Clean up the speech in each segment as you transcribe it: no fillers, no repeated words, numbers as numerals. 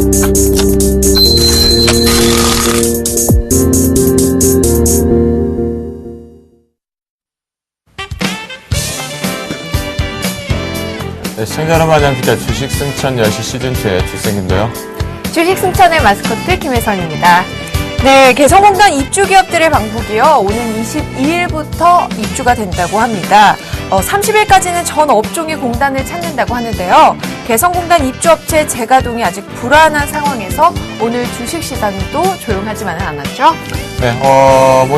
네, 시청자 여러분 안녕하십니까. 주식 승천 10시 시즌2의 주생인데요. 주식 승천의 마스코트 김혜선입니다. 네, 개성공단 입주 기업들의 방북이요. 오는 22일부터 입주가 된다고 합니다. 30일까지는 전 업종이 공단을 찾는다고 하는데요. 개성공단 입주업체 재가동이 아직 불안한 상황에서 오늘 주식시장도 조용하지만은 않았죠. 네,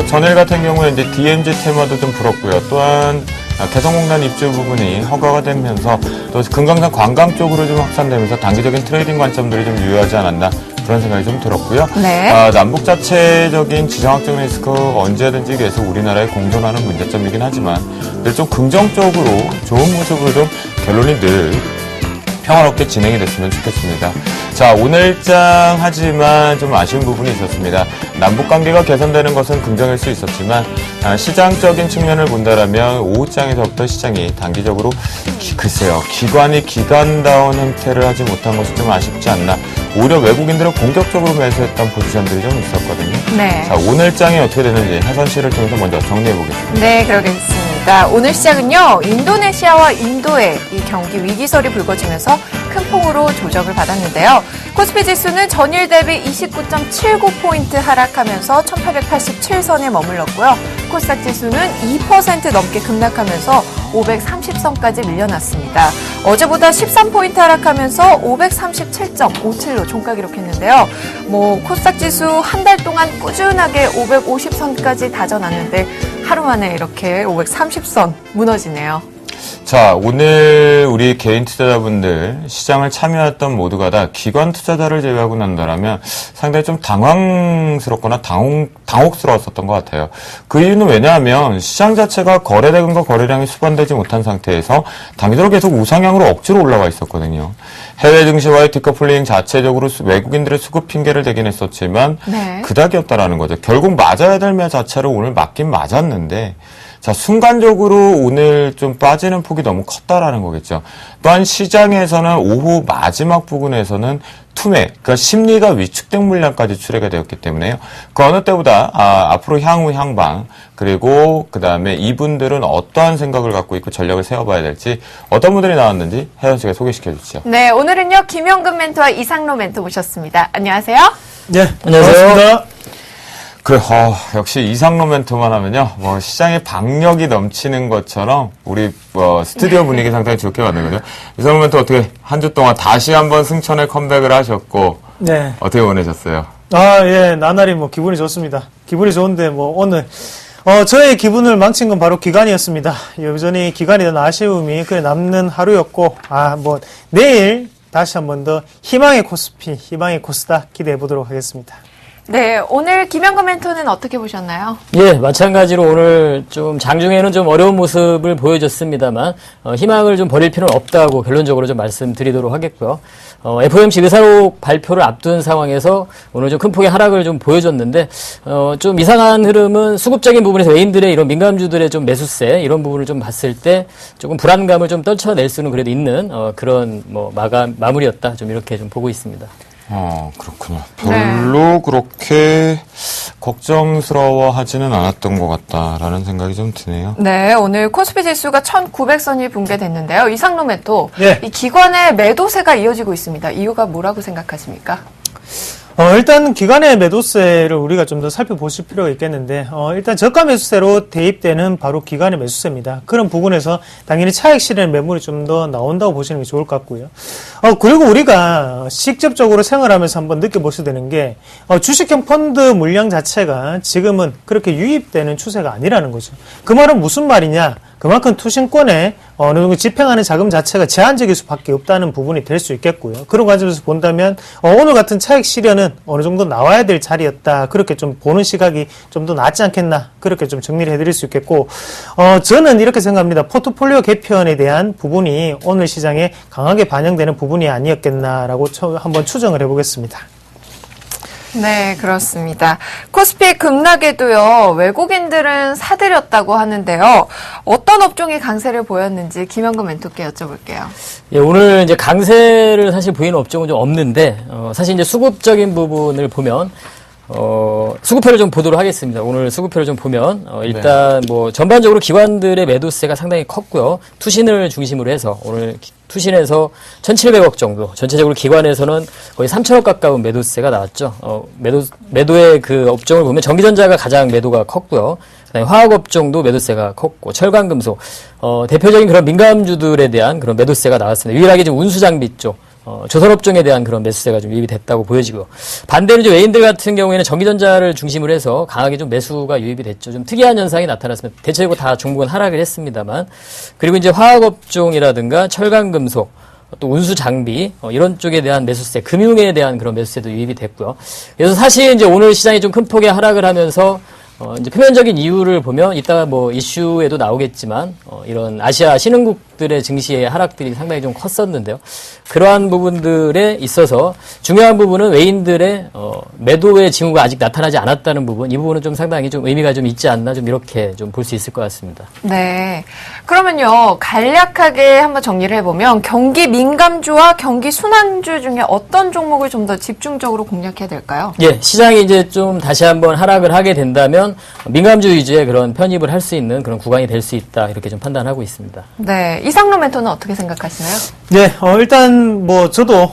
전일 같은 경우에 이제 DMZ 테마도 좀 불었고요. 또한 개성공단 입주 부분이 허가가 되면서 또 금강산 관광 쪽으로 좀 확산되면서 단기적인 트레이딩 관점들이 좀 유효하지 않았나 그런 생각이 좀 들었고요. 네. 남북 자체적인 지정학적 리스크 언제든지 계속 우리나라에 공존하는 문제점이긴 하지만 늘 좀 긍정적으로 좋은 모습으로 좀 결론이 늘 평화롭게 진행이 됐으면 좋겠습니다. 자, 오늘장 하지만 좀 아쉬운 부분이 있었습니다. 남북관계가 개선되는 것은 긍정일 수 있었지만 시장적인 측면을 본다라면 오후장에서부터 시장이 단기적으로 글쎄요, 기관이 기관다운 형태를 하지 못한 것이 좀 아쉽지 않나. 오히려 외국인들은 공격적으로 매수했던 포지션들이 좀 있었거든요. 네. 자, 오늘장이 어떻게 되는지 혜선 씨를 통해서 먼저 정리해 보겠습니다. 네, 그러겠습니다. 오늘 시장은요, 인도네시아와 인도의 이 경기 위기설이 불거지면서 큰 폭으로 조정을 받았는데요. 코스피 지수는 전일 대비 29.79포인트 하락하면서 1887선에 머물렀고요. 코스닥 지수는 2% 넘게 급락하면서 530선까지 밀려났습니다. 어제보다 13포인트 하락하면서 537.57로 종가 기록했는데요. 코스닥 지수 한 달 동안 꾸준하게 550선까지 다져놨는데 하루 만에 이렇게 530선 무너지네요. 자, 오늘 우리 개인 투자자분들 시장을 참여했던 모두가 다 기관 투자자를 제외하고 난다라면 상당히 좀 당황스럽거나 당혹스러웠었던 것 같아요. 그 이유는 왜냐하면 시장 자체가 거래 대금과 거래량이 수반되지 못한 상태에서 단기적으로 계속 우상향으로 억지로 올라와 있었거든요. 해외 증시와의 디커플링 자체적으로 외국인들의 수급 핑계를 대긴 했었지만 네. 그닥이었다라는 거죠. 결국 맞아야 될 매 자체로 오늘 맞긴 맞았는데 자, 순간적으로 오늘 좀 빠지는 폭이 너무 컸다라는 거겠죠. 또한 시장에서는 오후 마지막 부분에서는 투매, 그러니까 심리가 위축된 물량까지 출회가 되었기 때문에요. 그 어느 때보다 앞으로 향후 향방 그리고 그 다음에 이분들은 어떠한 생각을 갖고 있고 전략을 세워봐야 될지 어떤 분들이 나왔는지 혜연 씨가 소개시켜 주시죠. 네, 오늘은요 김영근 멘토와 이상로 멘토 모셨습니다. 안녕하세요. 네, 안녕하세요. 역시 이상로 멘토만 하면요, 시장에 박력이 넘치는 것처럼, 우리, 스튜디오 분위기 상당히 좋게 만든 거죠. 이상로 멘토 어떻게, 한 주 동안 다시 한번 승천에 컴백을 하셨고, 네. 어떻게 보내셨어요? 예, 나날이 기분이 좋습니다. 기분이 좋은데, 오늘, 저의 기분을 망친 건 바로 기간이었습니다. 여전히 기간에 대한 아쉬움이 남는 하루였고, 내일 다시 한 번 더 희망의 코스피, 희망의 코스닥 기대해 보도록 하겠습니다. 네, 오늘 김영근 멘토는 어떻게 보셨나요? 예, 마찬가지로 오늘 좀 장중에는 좀 어려운 모습을 보여줬습니다만 희망을 좀 버릴 필요는 없다고 결론적으로 좀 말씀드리도록 하겠고요. FOMC 의사록 발표를 앞둔 상황에서 오늘 좀 큰 폭의 하락을 좀 보여줬는데 좀 이상한 흐름은 수급적인 부분에서 외인들의 이런 민감주들의 좀 매수세 이런 부분을 좀 봤을 때 조금 불안감을 좀 떨쳐낼 수는 그래도 있는 그런 마무리였다 좀 이렇게 좀 보고 있습니다. 그렇군요. 별로 그렇게 걱정스러워하지는 않았던 것 같다라는 생각이 좀 드네요. 네, 오늘 코스피 지수가 1900선이 붕괴됐는데요. 이상로 멘토, 네. 이 기관의 매도세가 이어지고 있습니다. 이유가 뭐라고 생각하십니까? 일단 기관의 매도세를 우리가 좀 더 살펴보실 필요가 있겠는데, 일단 저가 매수세로 대입되는 바로 기관의 매수세입니다. 그런 부분에서 당연히 차익 실현 매물이 좀 더 나온다고 보시는 게 좋을 것 같고요. 그리고 우리가 직접적으로 생활하면서 한번 느껴보셔야 되는 게, 주식형 펀드 물량 자체가 지금은 그렇게 유입되는 추세가 아니라는 거죠. 그 말은 무슨 말이냐? 그만큼 투신권에 어느 정도 집행하는 자금 자체가 제한적일 수밖에 없다는 부분이 될 수 있겠고요. 그런 관점에서 본다면 오늘 같은 차익 실현은 어느 정도 나와야 될 자리였다. 그렇게 좀 보는 시각이 좀 더 낫지 않겠나. 그렇게 좀 정리를 해드릴 수 있겠고 저는 이렇게 생각합니다. 포트폴리오 개편에 대한 부분이 오늘 시장에 강하게 반영되는 부분이 아니었겠나라고 한번 추정을 해보겠습니다. 네, 그렇습니다. 코스피 급락에도요, 외국인들은 사들였다고 하는데요. 어떤 업종이 강세를 보였는지 김현근 멘토께 여쭤볼게요. 예, 오늘 이제 강세를 사실 보이는 업종은 좀 없는데, 사실 이제 수급적인 부분을 보면, 수급표를 좀 보도록 하겠습니다. 오늘 수급표를 좀 보면, 일단 뭐 전반적으로 기관들의 매도세가 상당히 컸고요. 투신을 중심으로 해서 오늘 투신에서 1,700억 정도, 전체적으로 기관에서는 거의 3,000억 가까운 매도세가 나왔죠. 매도의 그 업종을 보면 전기전자가 가장 매도가 컸고요. 그다음에 화학업종도 매도세가 컸고, 철강금속, 대표적인 그런 민감주들에 대한 그런 매도세가 나왔습니다. 유일하게 지금 운수장비 쪽, 조선업종에 대한 그런 매수세가 좀 유입이 됐다고 보여지고요. 반대로 이제 외인들 같은 경우에는 전기전자를 중심으로 해서 강하게 좀 매수가 유입이 됐죠. 좀 특이한 현상이 나타났습니다. 대체적으로 다 종목은 하락을 했습니다만. 그리고 이제 화학업종이라든가 철강금속, 또 운수장비, 이런 쪽에 대한 매수세, 금융에 대한 그런 매수세도 유입이 됐고요. 그래서 사실 이제 오늘 시장이 좀 큰 폭의 하락을 하면서 이제 표면적인 이유를 보면 이따가 뭐 이슈에도 나오겠지만 이런 아시아 신흥국들의 증시의 하락들이 상당히 좀 컸었는데요. 그러한 부분들에 있어서 중요한 부분은 외인들의 매도의 징후가 아직 나타나지 않았다는 부분, 이 부분은 좀 상당히 좀 의미가 좀 있지 않나, 좀 이렇게 좀 볼 수 있을 것 같습니다. 네. 그러면요, 간략하게 한번 정리를 해보면 경기 민감주와 경기 순환주 중에 어떤 종목을 좀 더 집중적으로 공략해야 될까요? 예, 시장이 이제 좀 다시 한번 하락을 하게 된다면 민감주 위주의 그런 편입을 할 수 있는 그런 구간이 될 수 있다, 이렇게 좀 판단하고 있습니다. 네. 이상로 멘토는 어떻게 생각하시나요? 네, 일단 저도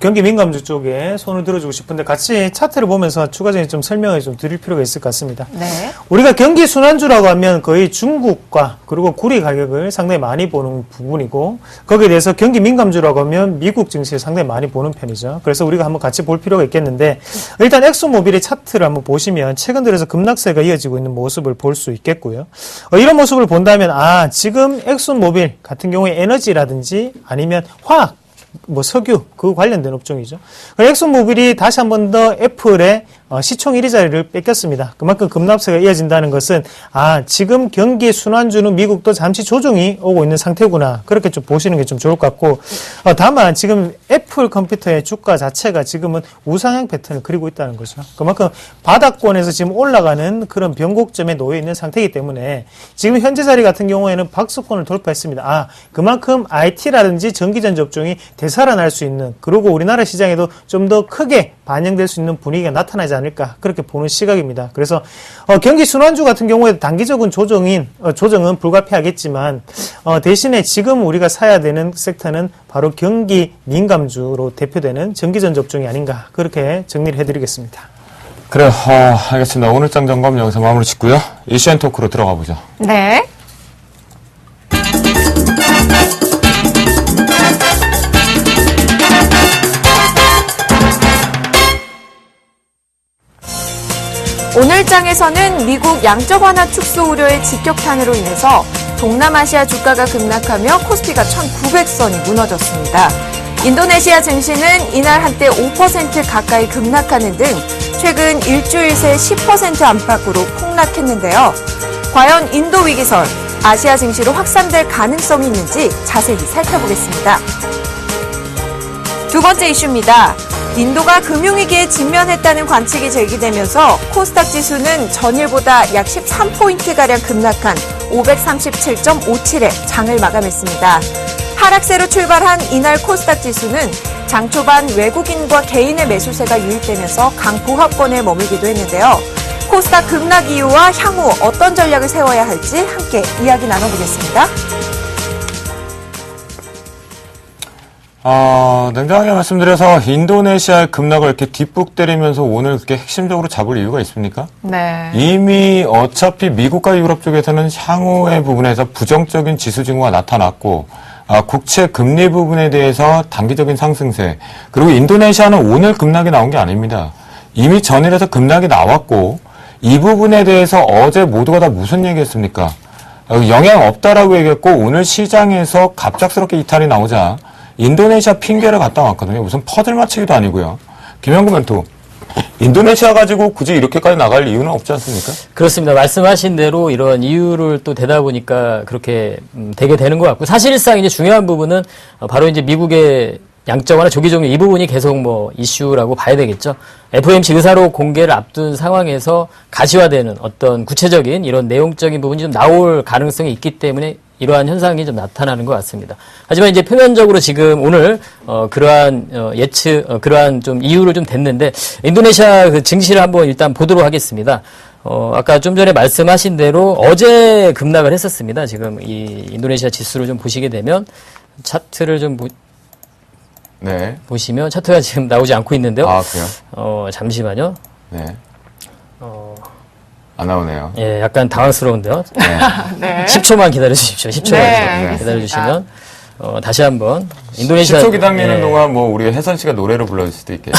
경기 민감주 쪽에 손을 들어주고 싶은데 같이 차트를 보면서 추가적인 좀 설명을 좀 드릴 필요가 있을 것 같습니다. 네. 우리가 경기 순환주라고 하면 거의 중국과 그리고 구리 가격을 상당히 많이 보는 부분이고, 거기에 대해서 경기 민감주라고 하면 미국 증시를 상당히 많이 보는 편이죠. 그래서 우리가 한번 같이 볼 필요가 있겠는데, 일단 엑소모빌의 차트를 한번 보시면 최근 들어서 급락세가 이어지고 있는 모습을 볼 수 있겠고요. 이런 모습을 본다면 지금 엑소모빌 같은 경우에 에너지라든지 아니면 화학, 석유, 그 관련된 업종이죠. 엑소모빌이 다시 한 번 더 애플의 시총 1위 자리를 뺏겼습니다. 그만큼 급락세가 이어진다는 것은 지금 경기 순환주는 미국도 잠시 조정이 오고 있는 상태구나, 그렇게 좀 보시는 게 좀 좋을 것 같고, 다만 지금 애플 컴퓨터의 주가 자체가 지금은 우상향 패턴을 그리고 있다는 거죠. 그만큼 바닥권에서 지금 올라가는 그런 변곡점에 놓여 있는 상태이기 때문에 지금 현재 자리 같은 경우에는 박스권을 돌파했습니다. 그만큼 IT라든지 전기전자 업종이 되살아날 수 있는, 그리고 우리나라 시장에도 좀 더 크게 반영될 수 있는 분위기가 나타나지 않을까, 그렇게 보는 시각입니다. 그래서 경기 순환주 같은 경우에 단기적인 조정은 불가피하겠지만 대신에 지금 우리가 사야 되는 섹터는 바로 경기 민감주로 대표되는 전기전자 업종이 아닌가, 그렇게 정리를 해드리겠습니다. 그래요. 알겠습니다. 오늘 장 점검 여기서 마무리 짓고요. 이슈앤 토크로 들어가 보죠. 네. 오늘 장에서는 미국 양적 완화 축소 우려의 직격탄으로 인해서 동남아시아 주가가 급락하며 코스피가 1,900선이 무너졌습니다. 인도네시아 증시는 이날 한때 5% 가까이 급락하는 등 최근 일주일 새 10% 안팎으로 폭락했는데요. 과연 인도 위기설, 아시아 증시로 확산될 가능성이 있는지 자세히 살펴보겠습니다. 두 번째 이슈입니다. 인도가 금융위기에 직면했다는 관측이 제기되면서 코스닥 지수는 전일보다 약 13포인트가량 급락한 537.57에 장을 마감했습니다. 하락세로 출발한 이날 코스닥 지수는 장 초반 외국인과 개인의 매수세가 유입되면서 강보합권에 머물기도 했는데요. 코스닥 급락 이유와 향후 어떤 전략을 세워야 할지 함께 이야기 나눠보겠습니다. 냉정하게 말씀드려서 인도네시아의 급락을 이렇게 뒷북 때리면서 오늘 그렇게 핵심적으로 잡을 이유가 있습니까? 네. 이미 어차피 미국과 유럽 쪽에서는 향후의 부분에서 부정적인 지수 징후가 나타났고, 국채 금리 부분에 대해서 단기적인 상승세, 그리고 인도네시아는 오늘 급락이 나온 게 아닙니다. 이미 전일에서 급락이 나왔고, 이 부분에 대해서 어제 모두가 다 무슨 얘기했습니까? 영향 없다라고 얘기했고, 오늘 시장에서 갑작스럽게 이탈이 나오자 인도네시아 핑계를 갖다 왔거든요. 무슨 퍼즐 맞추기도 아니고요. 김현구 멘토, 인도네시아 가지고 굳이 이렇게까지 나갈 이유는 없지 않습니까? 그렇습니다. 말씀하신 대로 이런 이유를 또 대다 보니까 그렇게 되게 되는 것 같고, 사실상 이제 중요한 부분은 바로 이제 미국의 양적완화 조기 종료 이 부분이 계속 뭐 이슈라고 봐야 되겠죠. FOMC 의사록 공개를 앞둔 상황에서 가시화되는 어떤 구체적인 이런 내용적인 부분이 좀 나올 가능성이 있기 때문에 이러한 현상이 좀 나타나는 것 같습니다. 하지만 이제 표면적으로 지금 오늘 그러한 예측 그러한 좀 이유를 좀 댔는데 인도네시아 그 증시를 한번 일단 보도록 하겠습니다. 아까 좀 전에 말씀하신 대로 어제 급락을 했었습니다. 지금 이 인도네시아 지수를 좀 보시게 되면 차트를 좀 네. 보시면 차트가 지금 나오지 않고 있는데요. 아, 그래요? 잠시만요. 네. 안 나오네요. 예, 약간 당황스러운데요. 네. 10초만 기다려 주십시오. 10초만 네, 기다려 주시면 다시 한번 인도네시아 10초 기다리는 예, 동안 뭐 우리 혜선 씨가 노래를 불러줄 수도 있겠죠.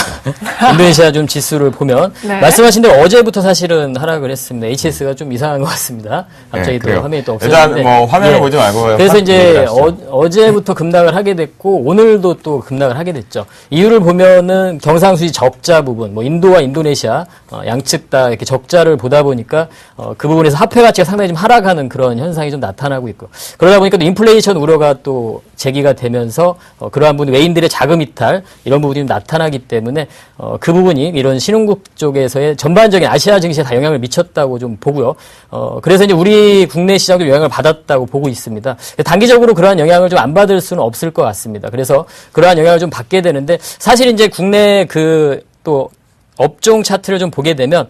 인도네시아 좀 지수를 보면 네. 말씀하신 대로 어제부터 사실은 하락을 했습니다. HS가 좀 이상한 것 같습니다. 갑자기 또 그래요. 화면이 또 없어졌는데 일단 뭐 화면을 예. 보지 말고 그래서 이제 얘기하시죠. 어제부터 급락을 하게 됐고 오늘도 또 급락을 하게 됐죠. 이유를 보면은 경상수지 적자 부분, 뭐 인도와 인도네시아 양측 다 이렇게 적자를 보다 보니까 그 부분에서 화폐 가치가 상당히 좀 하락하는 그런 현상이 좀 나타나고 있고 그러다 보니까 또 인플레이션 우려가 또 제기가 되면서 그러한 부분 외인들의 자금 이탈 이런 부분이 좀 나타나기 때문에 그 부분이 이런 신흥국 쪽에서의 전반적인 아시아 증시에 다 영향을 미쳤다고 좀 보고요. 그래서 이제 우리 국내 시장도 영향을 받았다고 보고 있습니다. 단기적으로 그러한 영향을 좀 안 받을 수는 없을 것 같습니다. 그래서 그러한 영향을 좀 받게 되는데 사실 이제 국내 그 또 업종 차트를 좀 보게 되면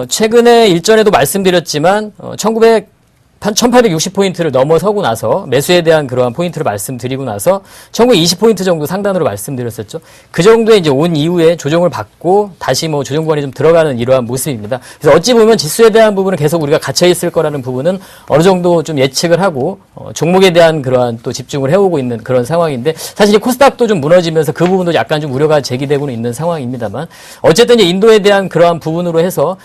최근에 일전에도 말씀드렸지만 1860포인트를 넘어서고 나서 매수에 대한 그러한 포인트를 말씀드리고 나서 1920포인트 정도 상단으로 말씀드렸었죠. 그 정도에 이제 온 이후에 조정을 받고 다시 뭐 조정 구간에 좀 들어가는 이러한 모습입니다. 그래서 어찌 보면 지수에 대한 부분은 계속 우리가 갇혀 있을 거라는 부분은 어느 정도 좀 예측을 하고 종목에 대한 그러한 또 집중을 해오고 있는 그런 상황인데 사실 이제 코스닥도 좀 무너지면서 그 부분도 약간 좀 우려가 제기되고는 있는 상황입니다만 어쨌든 이제 인도에 대한 그러한 부분으로 해서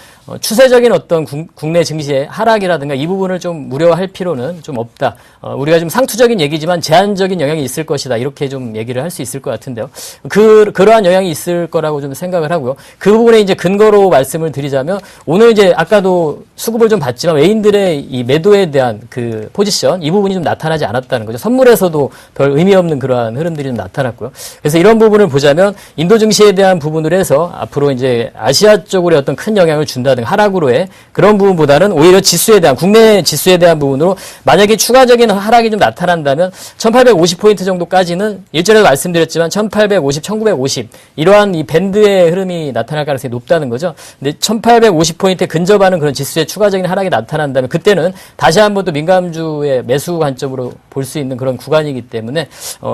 추세적인 어떤 국내 증시의 하락이라든가 이 부분을 좀 우려할 필요는 좀 없다. 우리가 좀 상투적인 얘기지만 제한적인 영향이 있을 것이다. 이렇게 좀 얘기를 할 수 있을 것 같은데요. 그러한 영향이 있을 거라고 좀 생각을 하고요. 그 부분에 이제 근거로 말씀을 드리자면 오늘 이제 아까도 수급을 좀 봤지만 외인들의 이 매도에 대한 그 포지션 이 부분이 좀 나타나지 않았다는 거죠. 선물에서도 별 의미 없는 그러한 흐름들이 좀 나타났고요. 그래서 이런 부분을 보자면 인도 증시에 대한 부분으로 해서 앞으로 이제 아시아 쪽으로 어떤 큰 영향을 준다든가 하락으로의 그런 부분보다는 오히려 지수에 대한 국내 지수에 대한 부분으로 만약에 추가적인 하락이 좀 나타난다면 1850포인트 정도까지는 일전에도 말씀드렸지만 1850, 1950 이러한 이 밴드의 흐름이 나타날 가능성이 높다는 거죠. 근데 1850포인트에 근접하는 그런 지수의 추가적인 하락이 나타난다면 그때는 다시 한번 또 민감주의 매수 관점으로 볼 수 있는 그런 구간이기 때문에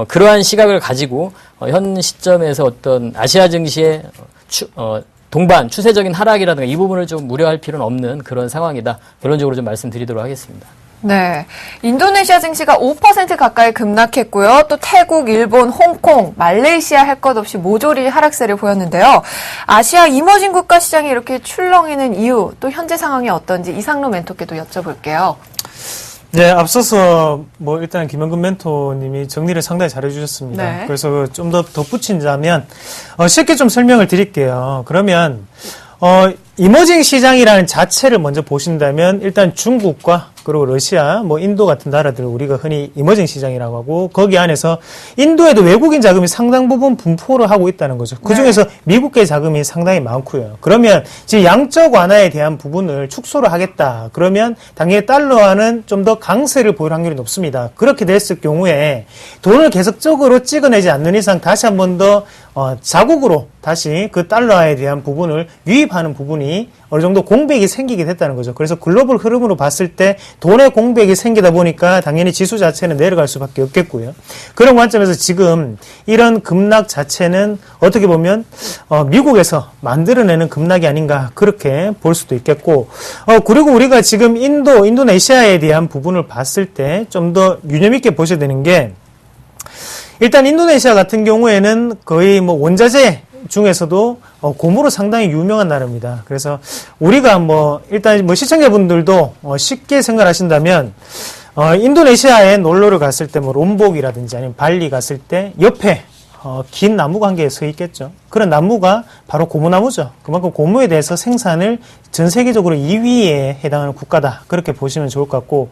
그러한 시각을 가지고 현 시점에서 어떤 아시아 증시의 동반 추세적인 하락이라든가 이 부분을 좀 우려할 필요는 없는 그런 상황이다. 결론적으로 좀 말씀드리도록 하겠습니다. 네. 인도네시아 증시가 5% 가까이 급락했고요. 또 태국, 일본, 홍콩, 말레이시아 할 것 없이 모조리 하락세를 보였는데요. 아시아 이머징 국가 시장이 이렇게 출렁이는 이유, 또 현재 상황이 어떤지 이상로 멘토께도 여쭤볼게요. 네, 앞서서 뭐 일단 김영근 멘토님이 정리를 상당히 잘해주셨습니다. 네. 그래서 좀 더 덧붙이자면 쉽게 좀 설명을 드릴게요. 그러면 이머징 시장이라는 자체를 먼저 보신다면 일단 중국과 그리고 러시아, 뭐 인도 같은 나라들을 우리가 흔히 이머징 시장이라고 하고 거기 안에서 인도에도 외국인 자금이 상당 부분 분포를 하고 있다는 거죠. 그중에서 미국계 자금이 상당히 많고요. 그러면 지금 양적 완화에 대한 부분을 축소를 하겠다. 그러면 당연히 달러화는 좀 더 강세를 보일 확률이 높습니다. 그렇게 됐을 경우에 돈을 계속적으로 찍어내지 않는 이상 다시 한 번 더 자국으로 다시 그 달러화에 대한 부분을 유입하는 부분이 어느 정도 공백이 생기게 됐다는 거죠. 그래서 글로벌 흐름으로 봤을 때 돈의 공백이 생기다 보니까 당연히 지수 자체는 내려갈 수밖에 없겠고요. 그런 관점에서 지금 이런 급락 자체는 어떻게 보면 미국에서 만들어내는 급락이 아닌가 그렇게 볼 수도 있겠고 그리고 우리가 지금 인도네시아에 대한 부분을 봤을 때 좀 더 유념 있게 보셔야 되는 게 일단 인도네시아 같은 경우에는 거의 뭐 원자재 중에서도 고무로 상당히 유명한 나라입니다. 그래서 우리가 뭐 일단 뭐 시청자분들도 쉽게 생각하신다면 인도네시아에 놀러를 갔을 때 뭐 롬복이라든지 아니면 발리 갔을 때 옆에 긴 나무 관계에 서 있겠죠. 그런 나무가 바로 고무나무죠. 그만큼 고무에 대해서 생산을 전 세계적으로 2위에 해당하는 국가다. 그렇게 보시면 좋을 것 같고,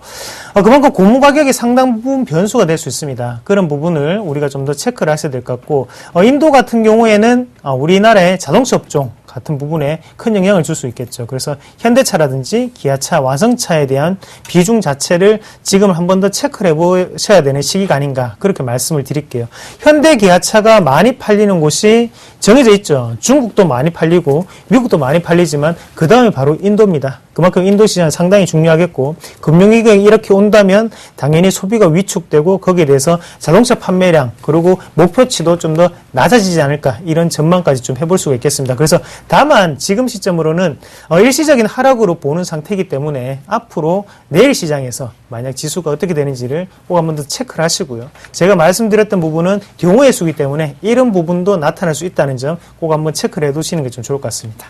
그만큼 고무 가격이 상당 부분 변수가 될 수 있습니다. 그런 부분을 우리가 좀 더 체크를 하셔야 될 것 같고, 인도 같은 경우에는 우리나라의 자동차 업종 같은 부분에 큰 영향을 줄 수 있겠죠. 그래서 현대차라든지 기아차, 와성차에 대한 비중 자체를 지금 한 번 더 체크를 해보셔야 되는 시기가 아닌가 그렇게 말씀을 드릴게요. 현대 기아차가 많이 팔리는 곳이 정해져 있죠. 중국도 많이 팔리고 미국도 많이 팔리지만 그 다음에 바로 인도입니다. 그만큼 인도 시장 상당히 중요하겠고 금융위기가 이렇게 온다면 당연히 소비가 위축되고 거기에 대해서 자동차 판매량 그리고 목표치도 좀 더 낮아지지 않을까 이런 전망까지 좀 해볼 수가 있겠습니다. 그래서 다만 지금 시점으로는 일시적인 하락으로 보는 상태이기 때문에 앞으로 내일 시장에서 만약 지수가 어떻게 되는지를 꼭 한번 더 체크를 하시고요. 제가 말씀드렸던 부분은 경우의 수이기 때문에 이런 부분도 나타날 수 있다는 점 꼭 한번 체크를 해두시는 게 좀 좋을 것 같습니다.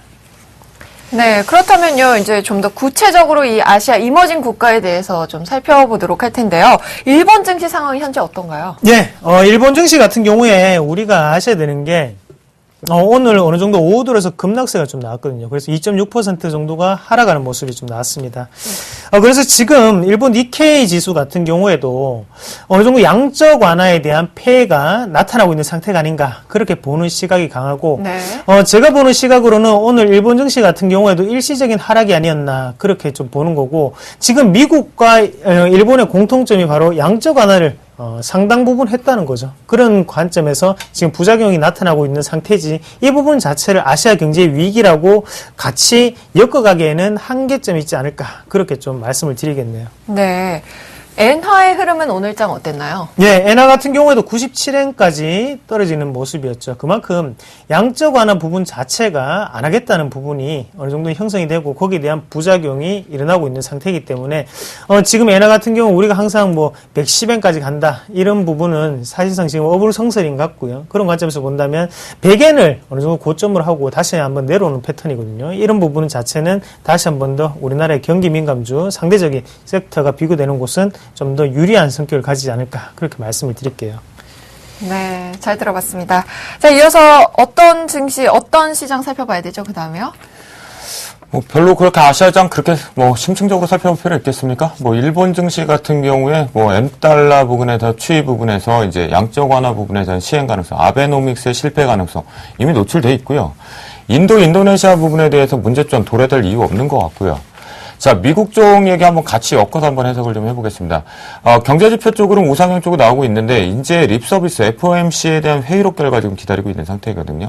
네, 그렇다면요, 이제 좀 더 구체적으로 이 아시아 이머징 국가에 대해서 좀 살펴보도록 할 텐데요. 일본 증시 상황이 현재 어떤가요? 예, 일본 증시 같은 경우에 우리가 아셔야 되는 게, 오늘 어느 정도 오후 들어서 급락세가 좀 나왔거든요. 그래서 2.6% 정도가 하락하는 모습이 좀 나왔습니다. 그래서 지금 일본 니케이 지수 같은 경우에도 어느 정도 양적 완화에 대한 폐해가 나타나고 있는 상태가 아닌가 그렇게 보는 시각이 강하고 네. 제가 보는 시각으로는 오늘 일본 증시 같은 경우에도 일시적인 하락이 아니었나 그렇게 좀 보는 거고 지금 미국과 일본의 공통점이 바로 양적 완화를 상당 부분 했다는 거죠. 그런 관점에서 지금 부작용이 나타나고 있는 상태지 이 부분 자체를 아시아 경제의 위기라고 같이 엮어가기에는 한계점이 있지 않을까 그렇게 좀 말씀을 드리겠네요. 네. 엔화의 흐름은 오늘장 어땠나요? 예, 엔화 같은 경우에도 97엔까지 떨어지는 모습이었죠. 그만큼 양적 완화 부분 자체가 안 하겠다는 부분이 어느 정도 형성이 되고 거기에 대한 부작용이 일어나고 있는 상태이기 때문에 지금 엔화 같은 경우 우리가 항상 110엔까지 간다 이런 부분은 사실상 지금 어불성설인 것 같고요. 그런 관점에서 본다면 100엔을 어느 정도 고점으로 하고 다시 한번 내려오는 패턴이거든요. 이런 부분 자체는 다시 한번 더 우리나라의 경기 민감주 상대적인 섹터가 비교되는 곳은 좀 더 유리한 성격을 가지지 않을까 그렇게 말씀을 드릴게요. 네, 잘 들어봤습니다. 자, 이어서 어떤 증시, 어떤 시장 살펴봐야 되죠? 그 다음에요? 별로 그렇게 아시아장 그렇게 심층적으로 살펴볼 필요 있겠습니까? 일본 증시 같은 경우에 엔달러 부분에서 추이 부분에서 이제 양적 완화 부분에 대한 시행 가능성, 아베노믹스의 실패 가능성 이미 노출돼 있고요. 인도네시아 부분에 대해서 문제점 도래될 이유 없는 것 같고요. 자, 미국 쪽 얘기 한번 같이 엮어서 한번 해석을 좀 해보겠습니다. 경제지표 쪽으로는 우상향 쪽으로 나오고 있는데, 이제 립서비스 FOMC에 대한 회의록 결과 지금 기다리고 있는 상태거든요.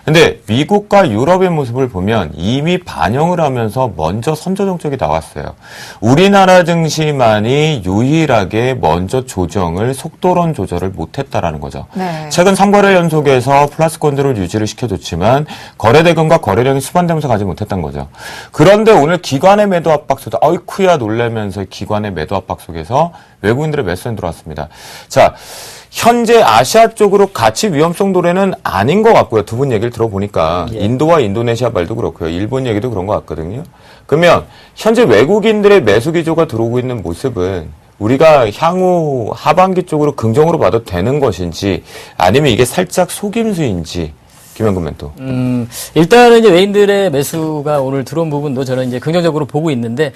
근데 미국과 유럽의 모습을 보면 이미 반영을 하면서 먼저 선저 정책이 나왔어요. 우리나라 증시만이 유일하게 먼저 조정을, 속도론 조절을 못했다라는 거죠. 네. 최근 3거래 연속에서 플러스 건드를 유지를 시켜줬지만, 거래대금과 거래량이 수반되면서 가지 못했던 거죠. 그런데 오늘 기관의 매도 압박 속에 어이쿠야 놀라면서 기관의 매도 압박 속에서 외국인들의 매수는 들어왔습니다. 자, 현재 아시아 쪽으로 가치 위험성 도래는 아닌 것 같고요. 두 분 얘기를 들어보니까 인도와 인도네시아 말도 그렇고요. 일본 얘기도 그런 것 같거든요. 그러면 현재 외국인들의 매수 기조가 들어오고 있는 모습은 우리가 향후 하반기 쪽으로 긍정으로 봐도 되는 것인지 아니면 이게 살짝 속임수인지 김현근 멘토. 일단은 이제 외인들의 매수가 오늘 들어온 부분도 저는 이제 긍정적으로 보고 있는데,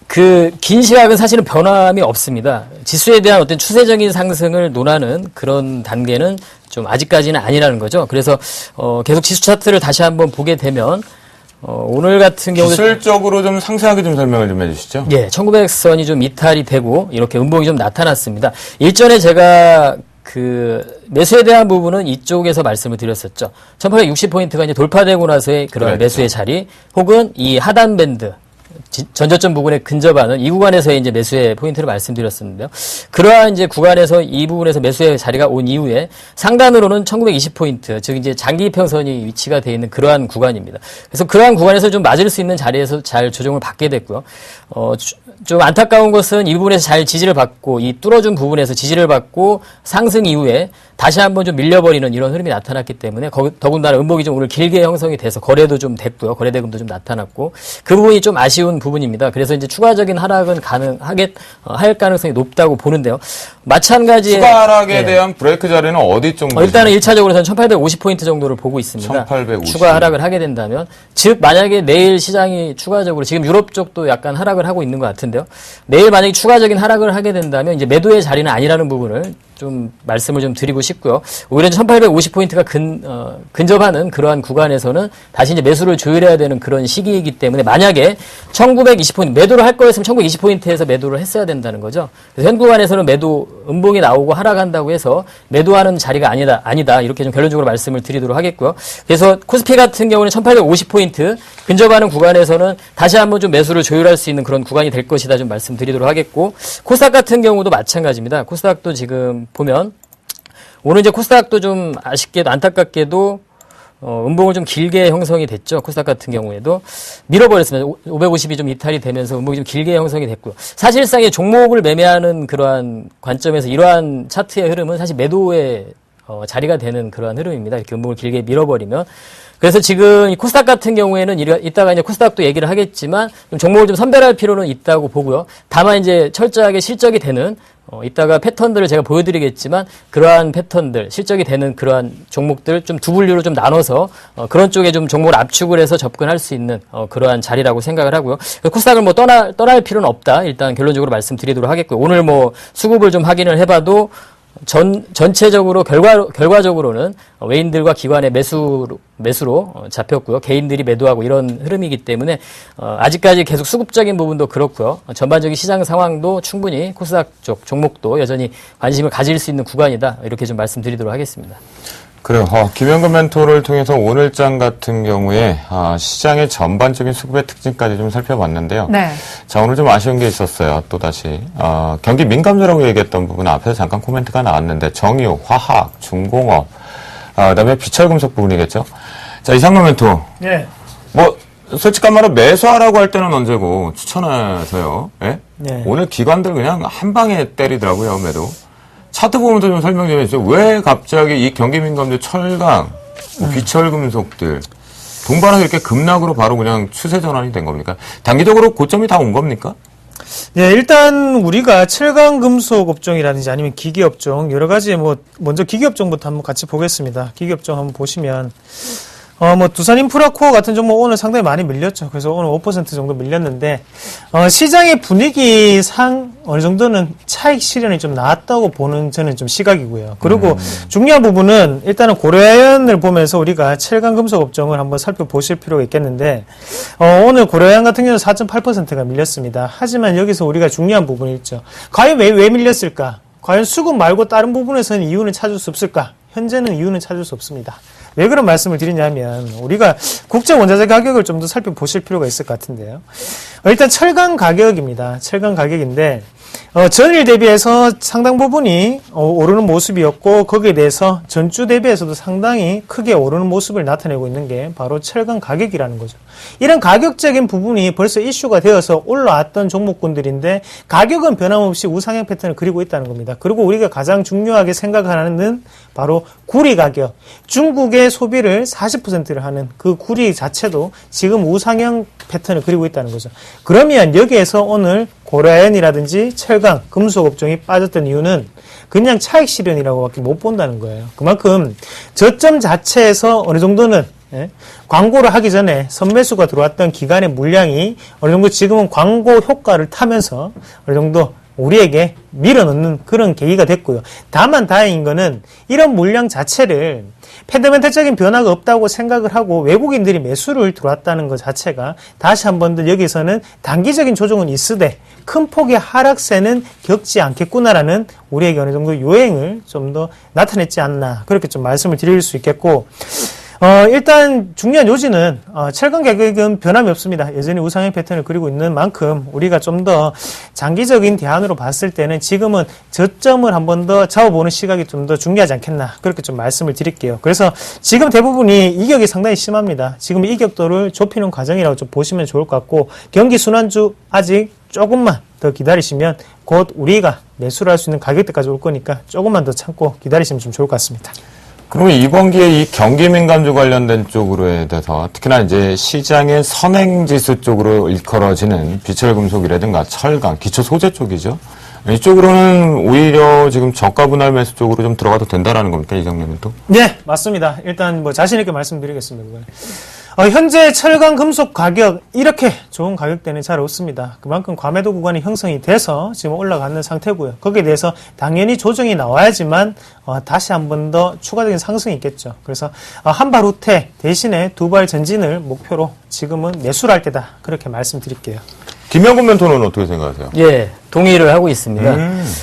그 긴 시각은 사실은 변함이 없습니다. 지수에 대한 어떤 추세적인 상승을 논하는 그런 단계는 좀 아직까지는 아니라는 거죠. 그래서 계속 지수 차트를 다시 한번 보게 되면 오늘 같은 경우는 기술적으로 좀 상세하게 좀 설명을 좀 해주시죠. 예, 1900선이 좀 이탈이 되고 이렇게 음봉이 좀 나타났습니다. 일전에 제가 그 매수에 대한 부분은 이쪽에서 말씀을 드렸었죠. 1860포인트가 이제 돌파되고 나서의 그런 그렇죠. 매수의 자리, 혹은 이 하단 밴드 전저점 부분에 근접하는 이 구간에서의 이제 매수의 포인트를 말씀드렸었는데요. 그러한 이제 구간에서 이 부분에서 매수의 자리가 온 이후에 상단으로는 1920포인트, 즉 이제 장기 이평선이 위치가 되어 있는 그러한 구간입니다. 그래서 그러한 구간에서 좀 맞을 수 있는 자리에서 잘 조정을 받게 됐고요. 좀 안타까운 것은 이 부분에서 잘 지지를 받고 이 뚫어준 부분에서 지지를 받고 상승 이후에 다시 한번 좀 밀려버리는 이런 흐름이 나타났기 때문에 더군다나 음봉이 좀 오늘 길게 형성이 돼서 거래도 좀 됐고요. 거래대금도 좀 나타났고 그 부분이 좀 아쉬운 부분입니다. 그래서 이제 추가적인 하락은 할 가능성이 높다고 보는데요. 마찬가지의 추가 하락에 예. 대한 브레이크 자리는 어디쯤 일단은 1차적으로는 1850포인트 정도를 보고 있습니다. 1850. 추가 하락을 하게 된다면 즉 만약에 내일 시장이 추가적으로 지금 유럽 쪽도 약간 하락을 하고 있는 것 같은데요. 내일 만약에 추가적인 하락을 하게 된다면 이제 매도의 자리는 아니라는 부분을 좀 말씀을 좀 드리고 싶고요. 오히려 1850포인트가 근접하는 그러한 구간에서는 다시 이제 매수를 조율해야 되는 그런 시기이기 때문에 만약에 1920포인트 매도를 할 거였으면 1920포인트에서 매도를 했어야 된다는 거죠. 그래서 현 구간에서는 매도 음봉이 나오고 하락한다고 해서 매도하는 자리가 아니다. 이렇게 좀 결론적으로 말씀을 드리도록 하겠고요. 그래서 코스피 같은 경우는 1850포인트 근접하는 구간에서는 다시 한번 좀 매수를 조율할 수 있는 그런 구간이 될 것이다 좀 말씀드리도록 하겠고 코스닥 같은 경우도 마찬가지입니다. 코스닥도 지금 보면 오늘 이제 코스닥도 좀 아쉽게도 안타깝게도 음봉을 좀 길게 형성이 됐죠. 코스닥 같은 경우에도 밀어버렸습니다. 550이 좀 이탈이 되면서 음봉이 좀 길게 형성이 됐고요. 사실상의 종목을 매매하는 그러한 관점에서 이러한 차트의 흐름은 사실 매도의 자리가 되는 그러한 흐름입니다. 이렇게 음봉을 길게 밀어버리면. 그래서 지금 이 코스닥 같은 경우에는 이따가 이제 코스닥도 얘기를 하겠지만 좀 종목을 좀 선별할 필요는 있다고 보고요. 다만 이제 철저하게 실적이 되는 이따가 패턴들을 제가 보여드리겠지만 그러한 패턴들 실적이 되는 그러한 종목들 좀 두 분류로 좀 나눠서 그런 쪽에 좀 종목을 압축을 해서 접근할 수 있는 그러한 자리라고 생각을 하고요. 코스닥을 뭐 떠날 필요는 없다. 일단 결론적으로 말씀드리도록 하겠고요. 오늘 뭐 수급을 좀 확인을 해봐도 전체적으로 결과적으로는 외인들과 기관의 매수로 잡혔고요. 개인들이 매도하고 이런 흐름이기 때문에 아직까지 계속 수급적인 부분도 그렇고요. 전반적인 시장 상황도 충분히 코스닥 쪽 종목도 여전히 관심을 가질 수 있는 구간이다. 이렇게 좀 말씀드리도록 하겠습니다. 그래요. 김현근 멘토를 통해서 오늘장 같은 경우에 시장의 전반적인 수급의 특징까지 좀 살펴봤는데요. 네. 자, 오늘 좀 아쉬운 게 있었어요. 또다시 경기 민감주라고 얘기했던 부분은 앞에서 잠깐 코멘트가 나왔는데 정유, 화학, 중공업, 그다음에 비철금속 부분이겠죠. 자, 이상근 멘토. 네. 뭐 솔직한 말로 매수하라고 할 때는 언제고 추천해서요. 예? 네. 오늘 기관들 그냥 한 방에 때리더라고요, 매도. 차트 보면서 좀 설명 좀 해주세요. 왜 갑자기 이 경기 민감주 철강, 비철금속들 동반하게 이렇게 급락으로 바로 그냥 추세 전환이 된 겁니까? 단기적으로 고점이 다 온 겁니까? 네, 일단 우리가 철강 금속 업종이라든지 아니면 기계 업종 여러 가지 먼저 기계 업종부터 한번 같이 보겠습니다. 기계 업종 한번 보시면 두산 인프라코어 같은 종목 오늘 상당히 많이 밀렸죠. 그래서 오늘 5% 정도 밀렸는데, 시장의 분위기상 어느 정도는 차익 실현이 좀 나왔다고 보는 저는 좀 시각이고요. 그리고 중요한 부분은 일단은 고려아연을 보면서 우리가 철강 금속 업종을 한번 살펴보실 필요가 있겠는데, 오늘 고려아연 같은 경우는 4.8%가 밀렸습니다. 하지만 여기서 우리가 중요한 부분이 있죠. 과연 왜 밀렸을까? 과연 수급 말고 다른 부분에서는 이유는 찾을 수 없을까? 현재는 이유는 찾을 수 없습니다. 왜 그런 말씀을 드리냐면 우리가 국제 원자재 가격을 좀 더 살펴보실 필요가 있을 것 같은데요. 일단 철강 가격입니다. 철강 가격인데 전일 대비해서 상당 부분이 오르는 모습이었고 거기에 대해서 전주 대비해서도 상당히 크게 오르는 모습을 나타내고 있는 게 바로 철강 가격이라는 거죠. 이런 가격적인 부분이 벌써 이슈가 되어서 올라왔던 종목군들인데 가격은 변함없이 우상향 패턴을 그리고 있다는 겁니다. 그리고 우리가 가장 중요하게 생각하는 바로 구리 가격. 중국의 소비를 40%를 하는 그 구리 자체도 지금 우상향 패턴을 그리고 있다는 거죠. 그러면 여기에서 오늘 고려아연이라든지 철강, 금속 업종이 빠졌던 이유는 그냥 차익 실현이라고밖에 못 본다는 거예요. 그만큼 저점 자체에서 어느 정도는 광고를 하기 전에 선매수가 들어왔던 기간의 물량이 어느 정도 지금은 광고 효과를 타면서 어느 정도 우리에게 밀어넣는 그런 계기가 됐고요. 다만 다행인 거는 이런 물량 자체를 팬더멘탈적인 변화가 없다고 생각을 하고 외국인들이 매수를 들어왔다는 것 자체가 다시 한 번 더 여기서는 단기적인 조정은 있으되 큰 폭의 하락세는 겪지 않겠구나라는 우리에게 어느 정도 요행을 좀 더 나타냈지 않나 그렇게 좀 말씀을 드릴 수 있겠고 일단 중요한 요지는 철강 가격은 변함이 없습니다. 여전히 우상향 패턴을 그리고 있는 만큼 우리가 좀 더 장기적인 대안으로 봤을 때는 지금은 저점을 한 번 더 잡아보는 시각이 좀 더 중요하지 않겠나 그렇게 좀 말씀을 드릴게요. 그래서 지금 대부분이 이격이 상당히 심합니다. 지금 이격도를 좁히는 과정이라고 좀 보시면 좋을 것 같고 경기 순환주 아직 조금만 더 기다리시면 곧 우리가 매수를 할 수 있는 가격대까지 올 거니까 조금만 더 참고 기다리시면 좀 좋을 것 같습니다. 그러면 이번기에 이 경기 민감주 관련된 쪽으로에 대해서 특히나 이제 시장의 선행지수 쪽으로 일컬어지는 비철금속이라든가 철강, 기초 소재 쪽이죠. 이쪽으로는 오히려 지금 저가 분할 매수 쪽으로 좀 들어가도 된다라는 겁니까, 이정님은 또? 네, 맞습니다. 일단 뭐 자신 있게 말씀드리겠습니다. 그거는. 현재 철강 금속 가격 이렇게 좋은 가격대는 잘 없습니다. 그만큼 과매도 구간이 형성이 돼서 지금 올라가는 상태고요. 거기에 대해서 당연히 조정이 나와야지만 다시 한 번 더 추가적인 상승이 있겠죠. 그래서 한 발 후퇴 대신에 두 발 전진을 목표로 지금은 매수를 할 때다. 그렇게 말씀드릴게요. 김영근 멘토는 어떻게 생각하세요? 예, 동의를 하고 있습니다.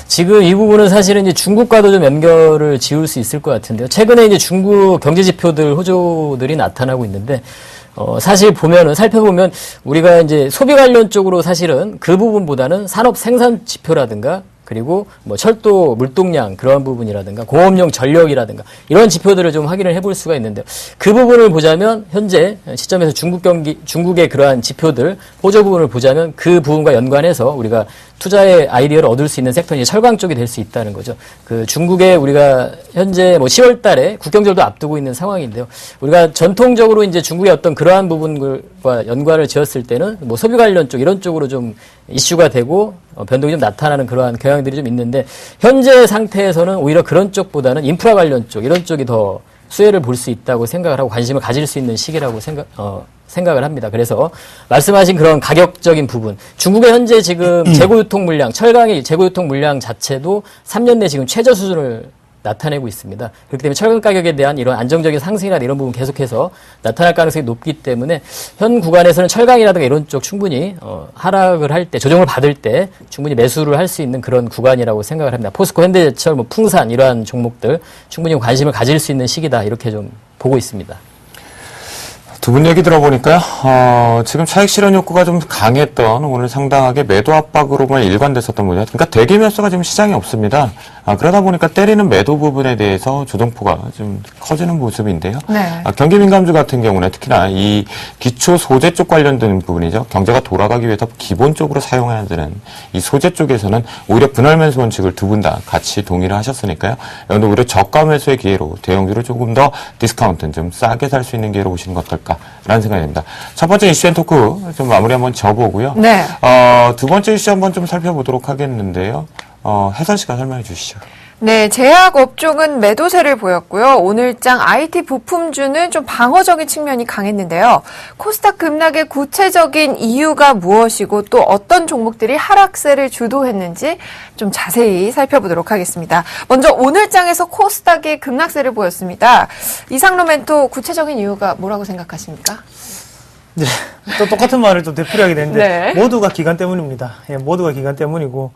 지금 이 부분은 사실은 이제 중국과도 좀 연결을 지을 수 있을 것 같은데요. 최근에 이제 중국 경제 지표들, 호조들이 나타나고 있는데, 사실 살펴보면 우리가 이제 소비 관련 쪽으로 사실은 그 부분보다는 산업 생산 지표라든가 그리고 뭐 철도 물동량 그러한 부분이라든가 공업용 전력이라든가 이런 지표들을 좀 확인을 해볼 수가 있는데요. 그 부분을 보자면 현재 시점에서 중국의 그러한 지표들 호조 부분을 보자면 그 부분과 연관해서 우리가 투자의 아이디어를 얻을 수 있는 섹터는 철강 쪽이 될 수 있다는 거죠. 그 중국에 우리가 현재 뭐 10월 달에 국경절도 앞두고 있는 상황인데요. 우리가 전통적으로 이제 중국의 어떤 그러한 부분과 연관을 지었을 때는 뭐 소비 관련 쪽 이런 쪽으로 좀 이슈가 되고 변동이 좀 나타나는 그러한 경향들이 좀 있는데 현재 상태에서는 오히려 그런 쪽보다는 인프라 관련 쪽 이런 쪽이 더 수혜를 볼 수 있다고 생각을 하고 관심을 가질 수 있는 시기라고 생각을 합니다. 그래서 말씀하신 그런 가격적인 부분, 중국의 현재 지금 재고유통 물량, 철강의 재고유통 물량 자체도 3년 내 지금 최저 수준을 나타내고 있습니다. 그렇기 때문에 철강 가격에 대한 이런 안정적인 상승이나 이런 부분 계속해서 나타날 가능성이 높기 때문에 현 구간에서는 철강이라든가 이런 쪽 충분히 하락을 할 때, 조정을 받을 때 충분히 매수를 할 수 있는 그런 구간이라고 생각을 합니다. 포스코, 현대제철, 뭐 풍산 이러한 종목들 충분히 관심을 가질 수 있는 시기다 이렇게 좀 보고 있습니다. 두 분 얘기 들어보니까요, 지금 차익 실현 욕구가 좀 강했던 오늘 상당하게 매도 압박으로만 일관됐었던 분야. 그러니까 대기 매수가 지금 시장이 없습니다. 그러다 보니까 때리는 매도 부분에 대해서 조정포가 좀 커지는 모습인데요. 네. 경기 민감주 같은 경우는 특히나 이 기초 소재 쪽 관련된 부분이죠. 경제가 돌아가기 위해서 기본적으로 사용해야 되는 이 소재 쪽에서는 오히려 분할 매수 원칙을 두 분 다 같이 동의를 하셨으니까요. 여기서 오히려 저가 매수의 기회로 대형주를 조금 더 디스카운트 좀 싸게 살 수 있는 기회로 보시는 것 어떨까라는 생각이 듭니다. 첫 번째 이슈 앤 토크 좀 마무리 한번 접어보고요. 네. 두 번째 이슈 한번 좀 살펴보도록 하겠는데요. 혜선 씨가 설명해 주시죠. 네, 제약 업종은 매도세를 보였고요. 오늘장 IT 부품주는 좀 방어적인 측면이 강했는데요. 코스닥 급락의 구체적인 이유가 무엇이고 또 어떤 종목들이 하락세를 주도했는지 좀 자세히 살펴보도록 하겠습니다. 먼저 오늘장에서 코스닥이 급락세를 보였습니다. 이상로 멘토 구체적인 이유가 뭐라고 생각하십니까? 네, 또 똑같은 말을 좀 되풀이하게 되는데 네. 모두가 기간 때문입니다. 예, 모두가 기간 때문이고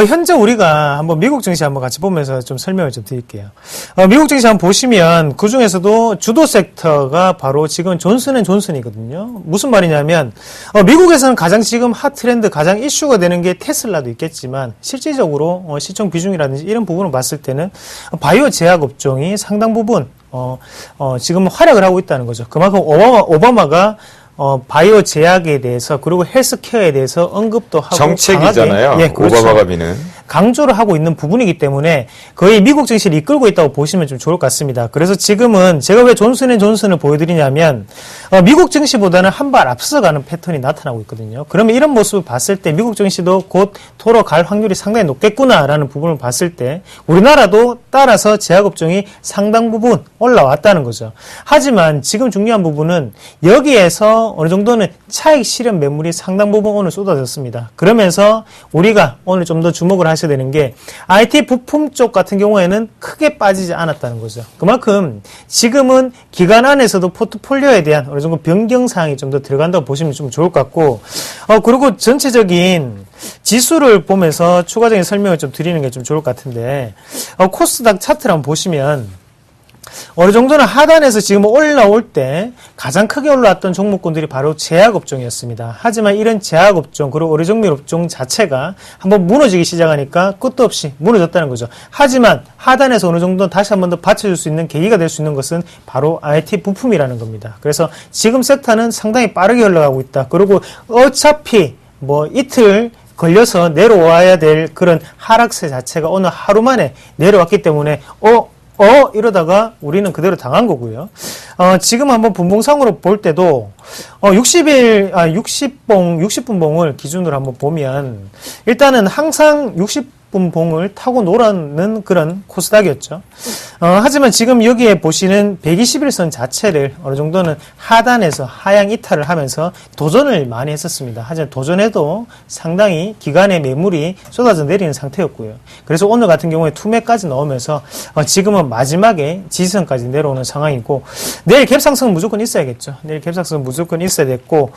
현재 우리가 한번 미국 증시 한번 같이 보면서 좀 설명을 좀 드릴게요. 미국 증시 한번 보시면 그 중에서도 주도 섹터가 바로 지금 존슨앤존슨이거든요. 무슨 말이냐면 미국에서는 가장 지금 핫 트렌드, 가장 이슈가 되는 게 테슬라도 있겠지만 실질적으로 시총 비중이라든지 이런 부분을 봤을 때는 바이오 제약 업종이 상당 부분 지금 활약을 하고 있다는 거죠. 그만큼 오바마가 바이오 제약에 대해서 그리고 헬스케어에 대해서 언급도 하고 정책이잖아요. 강하게, 예, 그렇죠. 오바마가 미는. 강조를 하고 있는 부분이기 때문에 거의 미국 증시를 이끌고 있다고 보시면 좀 좋을 것 같습니다. 그래서 지금은 제가 왜 존슨앤존슨을 보여드리냐면 미국 증시보다는 한 발 앞서가는 패턴이 나타나고 있거든요. 그러면 이런 모습을 봤을 때 미국 증시도 곧 토로 갈 확률이 상당히 높겠구나라는 부분을 봤을 때 우리나라도 따라서 제약업종이 상당 부분 올라왔다는 거죠. 하지만 지금 중요한 부분은 여기에서 어느 정도는 차익 실현 매물이 상당 부분 오늘 쏟아졌습니다. 그러면서 우리가 오늘 좀 더 주목을 하셔야 되는 게 IT 부품 쪽 같은 경우에는 크게 빠지지 않았다는 거죠. 그만큼 지금은 기간 안에서도 포트폴리오에 대한 어느 정도 변경 사항이 좀 더 들어간다고 보시면 좀 좋을 것 같고 그리고 전체적인 지수를 보면서 추가적인 설명을 좀 드리는 게 좀 좋을 것 같은데 코스닥 차트를 한번 보시면 어느 정도는 하단에서 지금 올라올 때 가장 크게 올라왔던 종목군들이 바로 제약업종이었습니다. 하지만 이런 제약업종 그리고 의료정밀업종 자체가 한번 무너지기 시작하니까 끝도 없이 무너졌다는 거죠. 하지만 하단에서 어느 정도 다시 한번 더 받쳐줄 수 있는 계기가 될 수 있는 것은 바로 IT 부품이라는 겁니다. 그래서 지금 섹터는 상당히 빠르게 올라가고 있다. 그리고 어차피 뭐 이틀 걸려서 내려와야 될 그런 하락세 자체가 오늘 하루 만에 내려왔기 때문에 이러다가 우리는 그대로 당한 거고요. 지금 한번 분봉상으로 볼 때도 60분 봉을 기준으로 한번 보면 일단은 항상 60분 봉을 타고 놀아는 그런 코스닥이었죠. 하지만 지금 여기에 보시는 121선 자체를 어느 정도는 하단에서 하향 이탈을 하면서 도전을 많이 했었습니다. 하지만 도전에도 상당히 기간의 매물이 쏟아져 내리는 상태였고요. 그래서 오늘 같은 경우에 투매까지 넣으면서 지금은 마지막에 지지선까지 내려오는 상황이고 내일 갭상승은 무조건 있어야겠죠. 내일 갭상승은 무조건 있어야 됐고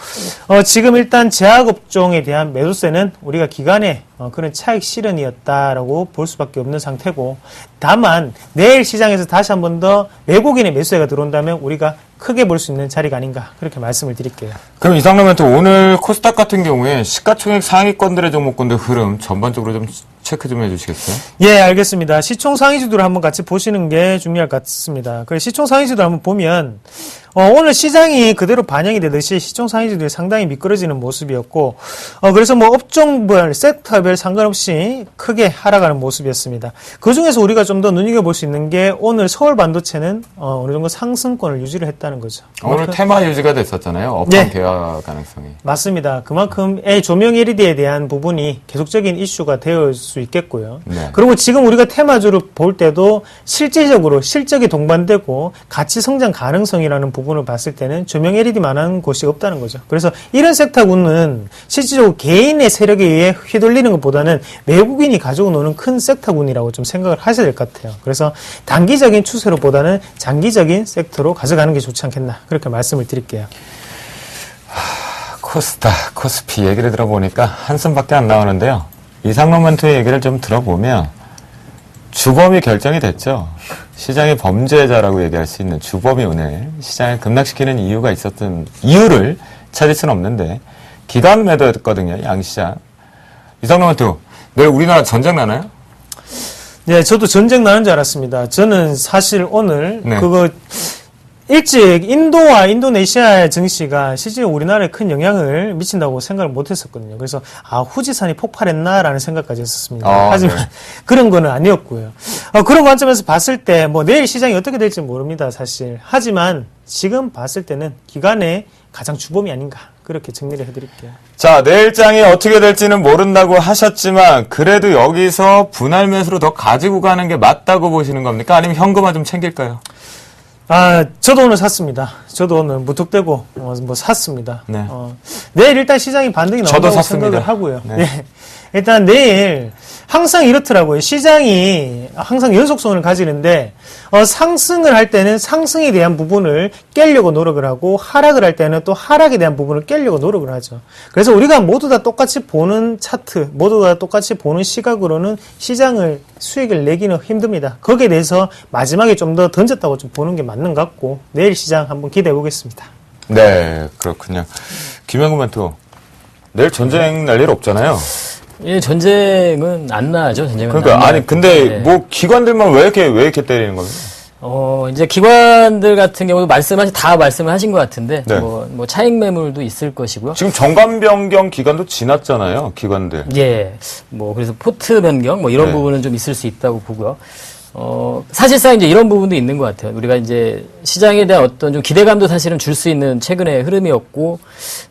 지금 일단 제약업종에 대한 매도세는 우리가 기간에 그런 차익 실현이었다라고 볼 수밖에 없는 상태고 다만 내일 시장에서 다시 한 번 더 외국인의 매수세가 들어온다면 우리가 크게 볼 수 있는 자리가 아닌가 그렇게 말씀을 드릴게요. 그럼 이상로 멘트 오늘 코스닥 같은 경우에 시가총액 상위권들의 종목군들 흐름 전반적으로 좀 체크 좀 해주시겠어요? 예, 알겠습니다. 시총 상위주들을 한번 같이 보시는 게 중요할 것 같습니다. 그래서 시총 상위주들 한번 보면 오늘 시장이 그대로 반영이 되듯이 시총 상위주들이 상당히 미끄러지는 모습이었고 그래서 뭐 업종별, 섹터별 상관없이 크게 하락하는 모습이었습니다. 그 중에서 우리가 좀 더 눈여겨볼 수 있는 게 오늘 서울 반도체는 어느 정도 상승권을 유지를 했다는 거죠. 오늘 테마 유지가 됐었잖아요. 업황 개화 가능성이. 맞습니다. 그만큼 조명 LED에 대한 부분이 계속적인 이슈가 되어 수 있겠고요. 네. 그리고 지금 우리가 테마주를 볼 때도 실질적으로 실적이 동반되고 가치 성장 가능성이라는 부분을 봤을 때는 조명 LED만한 곳이 없다는 거죠. 그래서 이런 섹터군은 실질적으로 개인의 세력에 의해 휘둘리는 것보다는 외국인이 가지고 노는 큰 섹터군이라고 좀 생각을 하셔야 될 것 같아요. 그래서 단기적인 추세로보다는 장기적인 섹터로 가져가는 게 좋지 않겠나 그렇게 말씀을 드릴게요. 코스닥, 코스피 얘기를 들어보니까 한숨밖에 안 나오는데요. 이상로 멘토의 얘기를 좀 들어보면 주범이 결정이 됐죠. 시장의 범죄자라고 얘기할 수 있는 주범이 오늘 시장을 급락시키는 이유가 있었던 이유를 찾을 수는 없는데 기관 매도였거든요. 양시장. 이상로 멘토 내일 우리나라 전쟁 나나요? 네, 저도 전쟁 나는 줄 알았습니다. 저는 사실 오늘 네. 일찍 인도와 인도네시아의 증시가 실제 우리나라에 큰 영향을 미친다고 생각을 못 했었거든요. 그래서 후지산이 폭발했나라는 생각까지 했었습니다. 하지만 네. 그런 거는 아니었고요. 그런 관점에서 봤을 때 뭐 내일 시장이 어떻게 될지 모릅니다, 사실. 하지만 지금 봤을 때는 기간의 가장 주범이 아닌가 그렇게 정리를 해드릴게요. 자, 내일장이 어떻게 될지는 모른다고 하셨지만 그래도 여기서 분할 매수로 더 가지고 가는 게 맞다고 보시는 겁니까? 아니면 현금화 좀 챙길까요? 저도 오늘 샀습니다. 저도 오늘 무턱대고 샀습니다. 네. 내일 일단 시장이 반등이 저도 나온다고 샀습니다. 생각을 하고요. 네. 예. 일단 내일 항상 이렇더라고요. 시장이 항상 연속성을 가지는데 상승을 할 때는 상승에 대한 부분을 깨려고 노력을 하고 하락을 할 때는 또 하락에 대한 부분을 깨려고 노력을 하죠. 그래서 우리가 모두 다 똑같이 보는 차트, 모두 다 똑같이 보는 시각으로는 시장을 수익을 내기는 힘듭니다. 거기에 대해서 마지막에 좀 더 던졌다고 좀 보는 게 맞는 것 같고 내일 시장 한번 기대해 보겠습니다. 네, 그렇군요. 김영구 멘토 내일 전쟁 날 일 없잖아요. 예, 전쟁은 안 나죠. 전쟁은 그러니까 안 아니 나요. 근데 네. 뭐 기관들만 왜 이렇게 때리는 거예요? 이제 기관들 같은 경우도 다 말씀을 하신 것 같은데, 네. 뭐 차익 매물도 있을 것이고요. 지금 정관 변경 기간도 지났잖아요, 기관들. 예, 그래서 포트 변경, 이런 네. 부분은 좀 있을 수 있다고 보고요. 사실상 이제 이런 부분도 있는 것 같아요. 우리가 이제 시장에 대한 어떤 좀 기대감도 사실은 줄 수 있는 최근의 흐름이었고,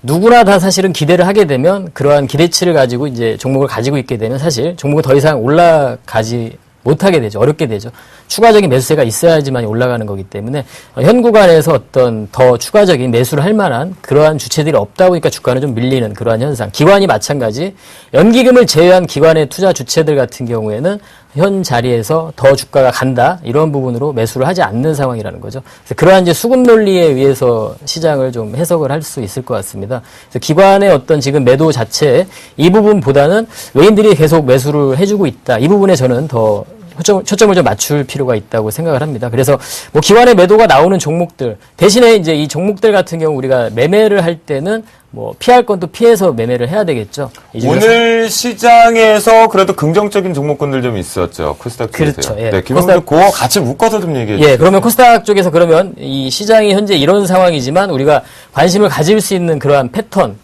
누구나 다 사실은 기대를 하게 되면 그러한 기대치를 가지고 이제 종목을 가지고 있게 되면 사실 종목은 더 이상 올라가지 못하게 되죠. 어렵게 되죠. 추가적인 매수세가 있어야지만 올라가는 거기 때문에 현 구간에서 어떤 더 추가적인 매수를 할 만한 그러한 주체들이 없다 보니까 주가는 좀 밀리는 그러한 현상. 기관이 마찬가지. 연기금을 제외한 기관의 투자 주체들 같은 경우에는 현 자리에서 더 주가가 간다 이런 부분으로 매수를 하지 않는 상황이라는 거죠. 그래서 그러한 이제 수급 논리에 의해서 시장을 좀 해석을 할 수 있을 것 같습니다. 그래서 기관의 어떤 지금 매도 자체 이 부분보다는 외인들이 계속 매수를 해주고 있다. 이 부분에 저는 더 초점을 좀 맞출 필요가 있다고 생각을 합니다. 그래서 뭐 기관의 매도가 나오는 종목들 대신에 이제 이 종목들 같은 경우 우리가 매매를 할 때는 뭐 피할 건 또 피해서 매매를 해야 되겠죠. 오늘 시장에서 그래도 긍정적인 종목군들 좀 있었죠. 코스닥 쪽에서요. 그렇죠. 예. 네, 김영준 그거 같이 묶어서 좀 얘기해 주세요. 예, 그러면 코스닥 쪽에서 그러면 이 시장이 현재 이런 상황이지만 우리가 관심을 가질 수 있는 그러한 패턴,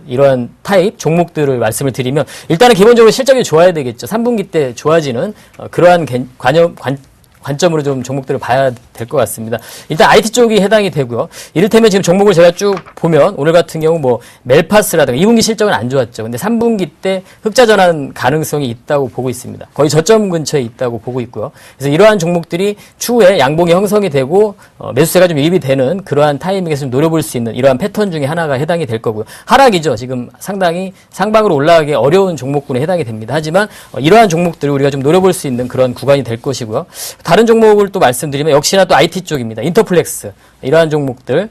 이러한 타입 종목들을 말씀을 드리면 일단은 기본적으로 실적이 좋아야 되겠죠. 3분기 때 좋아지는 그러한 관점으로 좀 종목들을 봐야 될 것 같습니다. 일단 IT 쪽이 해당이 되고요. 이를테면 지금 종목을 제가 쭉 보면 오늘 같은 경우 뭐 멜파스라든가 2분기 실적은 안 좋았죠. 근데 3분기 때 흑자 전환 가능성이 있다고 보고 있습니다. 거의 저점 근처에 있다고 보고 있고요. 그래서 이러한 종목들이 추후에 양봉이 형성이 되고 매수세가 좀 유입이 되는 그러한 타이밍에서 좀 노려볼 수 있는 이러한 패턴 중에 하나가 해당이 될 거고요. 하락이죠. 지금 상당히 상방으로 올라가기 어려운 종목군에 해당이 됩니다. 하지만 이러한 종목들을 우리가 좀 노려볼 수 있는 그런 구간이 될 것이고요. 다른 종목을 또 말씀드리면 역시나 또 IT 쪽입니다. 인터플렉스 이러한 종목들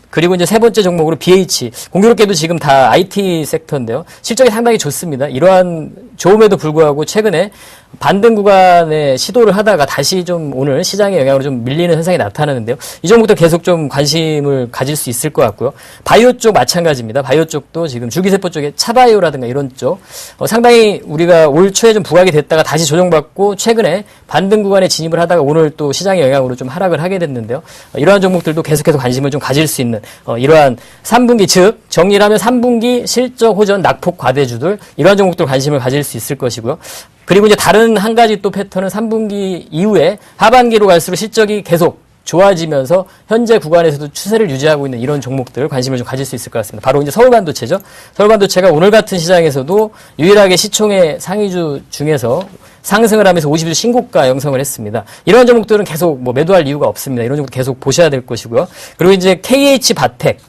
그리고 이제 세 번째 종목으로 BH 공교롭게도 지금 다 IT 섹터인데요. 실적이 상당히 좋습니다. 이러한 좋음에도 불구하고 최근에 반등 구간에 시도를 하다가 다시 좀 오늘 시장의 영향으로 좀 밀리는 현상이 나타나는데요. 이 종목도 계속 좀 관심을 가질 수 있을 것 같고요. 바이오 쪽 마찬가지입니다. 바이오 쪽도 지금 줄기세포 쪽에 차바이오라든가 이런 쪽 상당히 우리가 올 초에 좀 부각이 됐다가 다시 조정받고 최근에 반등 구간에 진입을 하다가 오늘 또 시장의 영향으로 좀 하락을 하게 됐는데요. 이러한 종목들도 계속해서 관심을 좀 가질 수 있는 이러한 3분기 즉 정리를 하면 3분기 실적 호전 낙폭 과대주들 이러한 종목들 관심을 가질 수 있을 것이고요. 그리고 이제 다른 한 가지 또 패턴은 3분기 이후에 하반기로 갈수록 실적이 계속 좋아지면서 현재 구간에서도 추세를 유지하고 있는 이런 종목들 관심을 좀 가질 수 있을 것 같습니다. 바로 이제 서울반도체죠. 서울반도체가 오늘 같은 시장에서도 유일하게 시총의 상위주 중에서 상승을 하면서 50일 신고가 형성을 했습니다. 이런 종목들은 계속 뭐 매도할 이유가 없습니다. 이런 종목 계속 보셔야 될 것이고요. 그리고 이제 KH바텍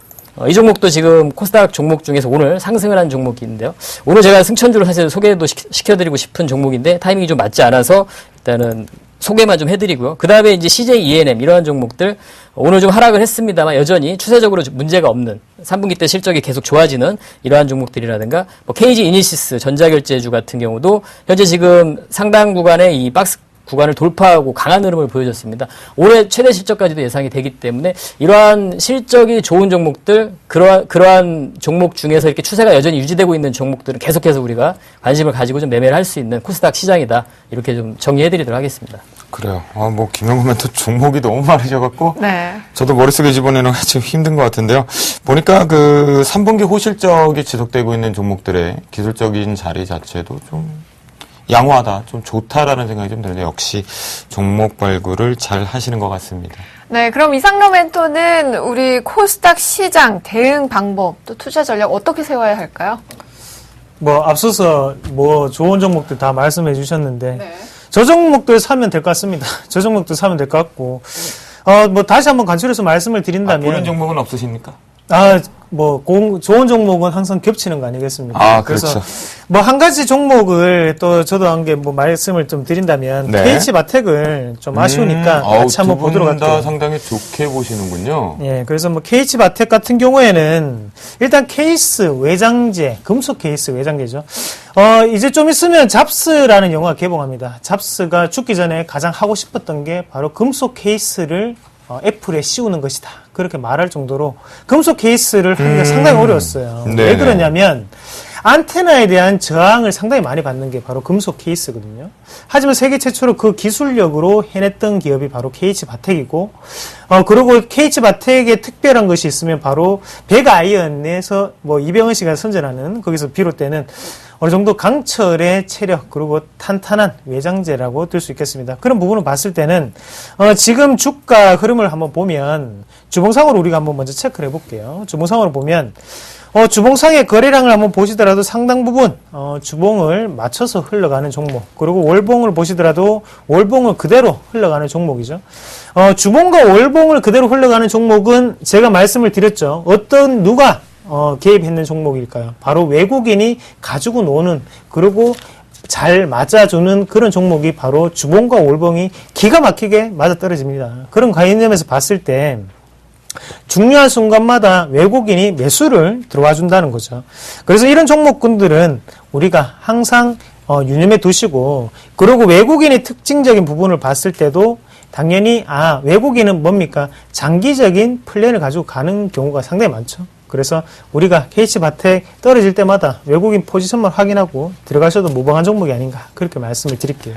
이 종목도 지금 코스닥 종목 중에서 오늘 상승을 한 종목인데요. 오늘 제가 승천주를 사실 소개도 시켜드리고 싶은 종목인데 타이밍이 좀 맞지 않아서 일단은 소개만 좀 해드리고요. 그 다음에 이제 CJ ENM 이러한 종목들 오늘 좀 하락을 했습니다만 여전히 추세적으로 문제가 없는 3분기 때 실적이 계속 좋아지는 이러한 종목들이라든가 뭐 KG 이니시스 전자결제주 같은 경우도 현재 지금 상당 구간의 이 박스 구간을 돌파하고 강한 흐름을 보여줬습니다. 올해 최대 실적까지도 예상이 되기 때문에 이러한 실적이 좋은 종목들, 그러한 종목 중에서 이렇게 추세가 여전히 유지되고 있는 종목들은 계속해서 우리가 관심을 가지고 좀 매매를 할 수 있는 코스닥 시장이다. 이렇게 좀 정리해드리도록 하겠습니다. 그래요. 뭐 김영훈 멘토 종목이 너무 많으셔갖고 네. 저도 머릿속에 집어내는 게 좀 힘든 것 같은데요. 보니까 그 3분기 호실적이 지속되고 있는 종목들의 기술적인 자리 자체도 좀 양호하다, 좀 좋다라는 생각이 좀 드는데 역시 종목 발굴을 잘 하시는 것 같습니다. 네, 그럼 이상로 멘토는 우리 코스닥 시장 대응 방법 또 투자 전략 어떻게 세워야 할까요? 뭐 앞서서 뭐 좋은 종목들 다 말씀해 주셨는데 네. 저 종목들 사면 될 것 같습니다. 저 종목들 사면 될 것 같고 뭐 다시 한번 간추려서 말씀을 드린다면 보는 종목은 없으십니까? 좋은 종목은 항상 겹치는 거 아니겠습니까? 그렇죠. 그래서 뭐 한 가지 종목을 또 저도 한 게 뭐 말씀을 좀 드린다면 네. KH바텍을 좀 아쉬우니까 같이 한번 보도록 두 분 다 할게요. 상당히 좋게 보시는군요. 예, 그래서 뭐 KH바텍 같은 경우에는 일단 케이스 외장재, 금속 케이스 외장재죠. 이제 좀 있으면 잡스라는 영화가 개봉합니다. 잡스가 죽기 전에 가장 하고 싶었던 게 바로 금속 케이스를 애플에 씌우는 것이다. 그렇게 말할 정도로 금속 케이스를 하기가 상당히 어려웠어요. 네네. 왜 그러냐면 안테나에 대한 저항을 상당히 많이 받는 게 바로 금속 케이스거든요. 하지만 세계 최초로 그 기술력으로 해냈던 기업이 바로 KH바텍이고, 그리고 KH바텍의 특별한 것이 있으면 바로 백아이언에서 뭐 이병헌 씨가 선전하는 거기서 비롯되는 어느 정도 강철의 체력 그리고 탄탄한 외장재라고 들 수 있겠습니다. 그런 부분을 봤을 때는 지금 주가 흐름을 한번 보면 주봉상으로 우리가 한번 먼저 체크를 해볼게요. 주봉상으로 보면 주봉상의 거래량을 한번 보시더라도 상당 부분 주봉을 맞춰서 흘러가는 종목, 그리고 월봉을 보시더라도 월봉을 그대로 흘러가는 종목이죠. 주봉과 월봉을 그대로 흘러가는 종목은 제가 말씀을 드렸죠. 누가 개입했는 종목일까요? 바로 외국인이 가지고 노는, 그리고 잘 맞아주는 그런 종목이 바로 주봉과 월봉이 기가 막히게 맞아떨어집니다. 그런 관점에서 봤을 때 중요한 순간마다 외국인이 매수를 들어와 준다는 거죠. 그래서 이런 종목군들은 우리가 항상 유념해 두시고, 그리고 외국인의 특징적인 부분을 봤을 때도 당연히 외국인은 뭡니까? 장기적인 플랜을 가지고 가는 경우가 상당히 많죠. 그래서 우리가 KH바텍 떨어질 때마다 외국인 포지션만 확인하고 들어가셔도 무방한 종목이 아닌가, 그렇게 말씀을 드릴게요.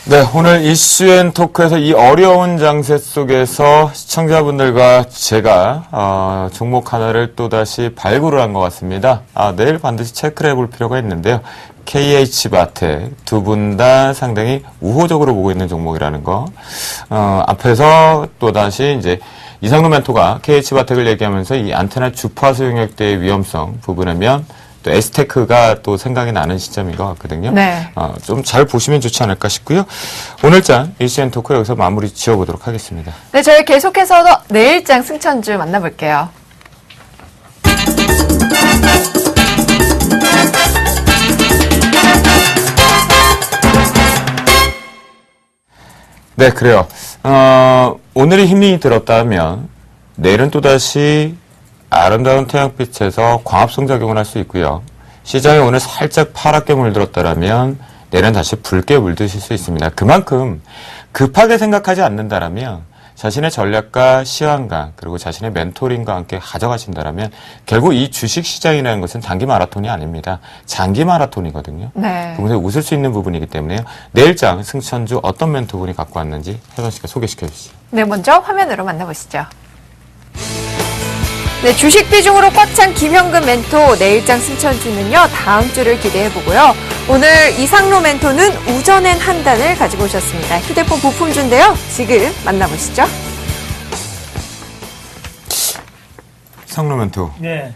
네, 오늘 이슈앤토크에서 이 어려운 장세 속에서 시청자분들과 제가 종목 하나를 또다시 발굴을 한 것 같습니다. 내일 반드시 체크를 해볼 필요가 있는데요. KH바텍 두 분 다 상당히 우호적으로 보고 있는 종목이라는 거. 앞에서 또다시 이제 이상로 멘토가 KH바텍을 얘기하면서 이 안테나 주파수 용역대의 위험성 부분이면 또 에스테크가 또 생각이 나는 시점인 것 같거든요. 네. 좀 잘 보시면 좋지 않을까 싶고요. 오늘장 이슈앤토크 여기서 마무리 지어보도록 하겠습니다. 네, 저희 계속해서 내일장 승천주 만나볼게요. 네, 그래요. 오늘이 힘이 들었다면 내일은 또다시 아름다운 태양빛에서 광합성 작용을 할 수 있고요. 시장이 오늘 살짝 파랗게 물들었다면 내일은 다시 붉게 물드실 수 있습니다. 그만큼 급하게 생각하지 않는다라면 자신의 전략과 시황과 그리고 자신의 멘토링과 함께 가져가신다라면 결국 이 주식 시장이라는 것은 단기 마라톤이 아닙니다. 장기 마라톤이거든요. 네. 그곳에 웃을 수 있는 부분이기 때문에요. 내일장 승천주 어떤 멘토분이 갖고 왔는지 혜선 씨가 소개시켜 주시죠. 네, 먼저 화면으로 만나보시죠. 네, 주식 비중으로 꽉 찬 김현근 멘토 내일장 승천주는요, 다음 주를 기대해보고요. 오늘 이상로 멘토는 우전엔 한 단을 가지고 오셨습니다. 휴대폰 부품주인데요. 지금 만나보시죠. 상로 멘토. 네.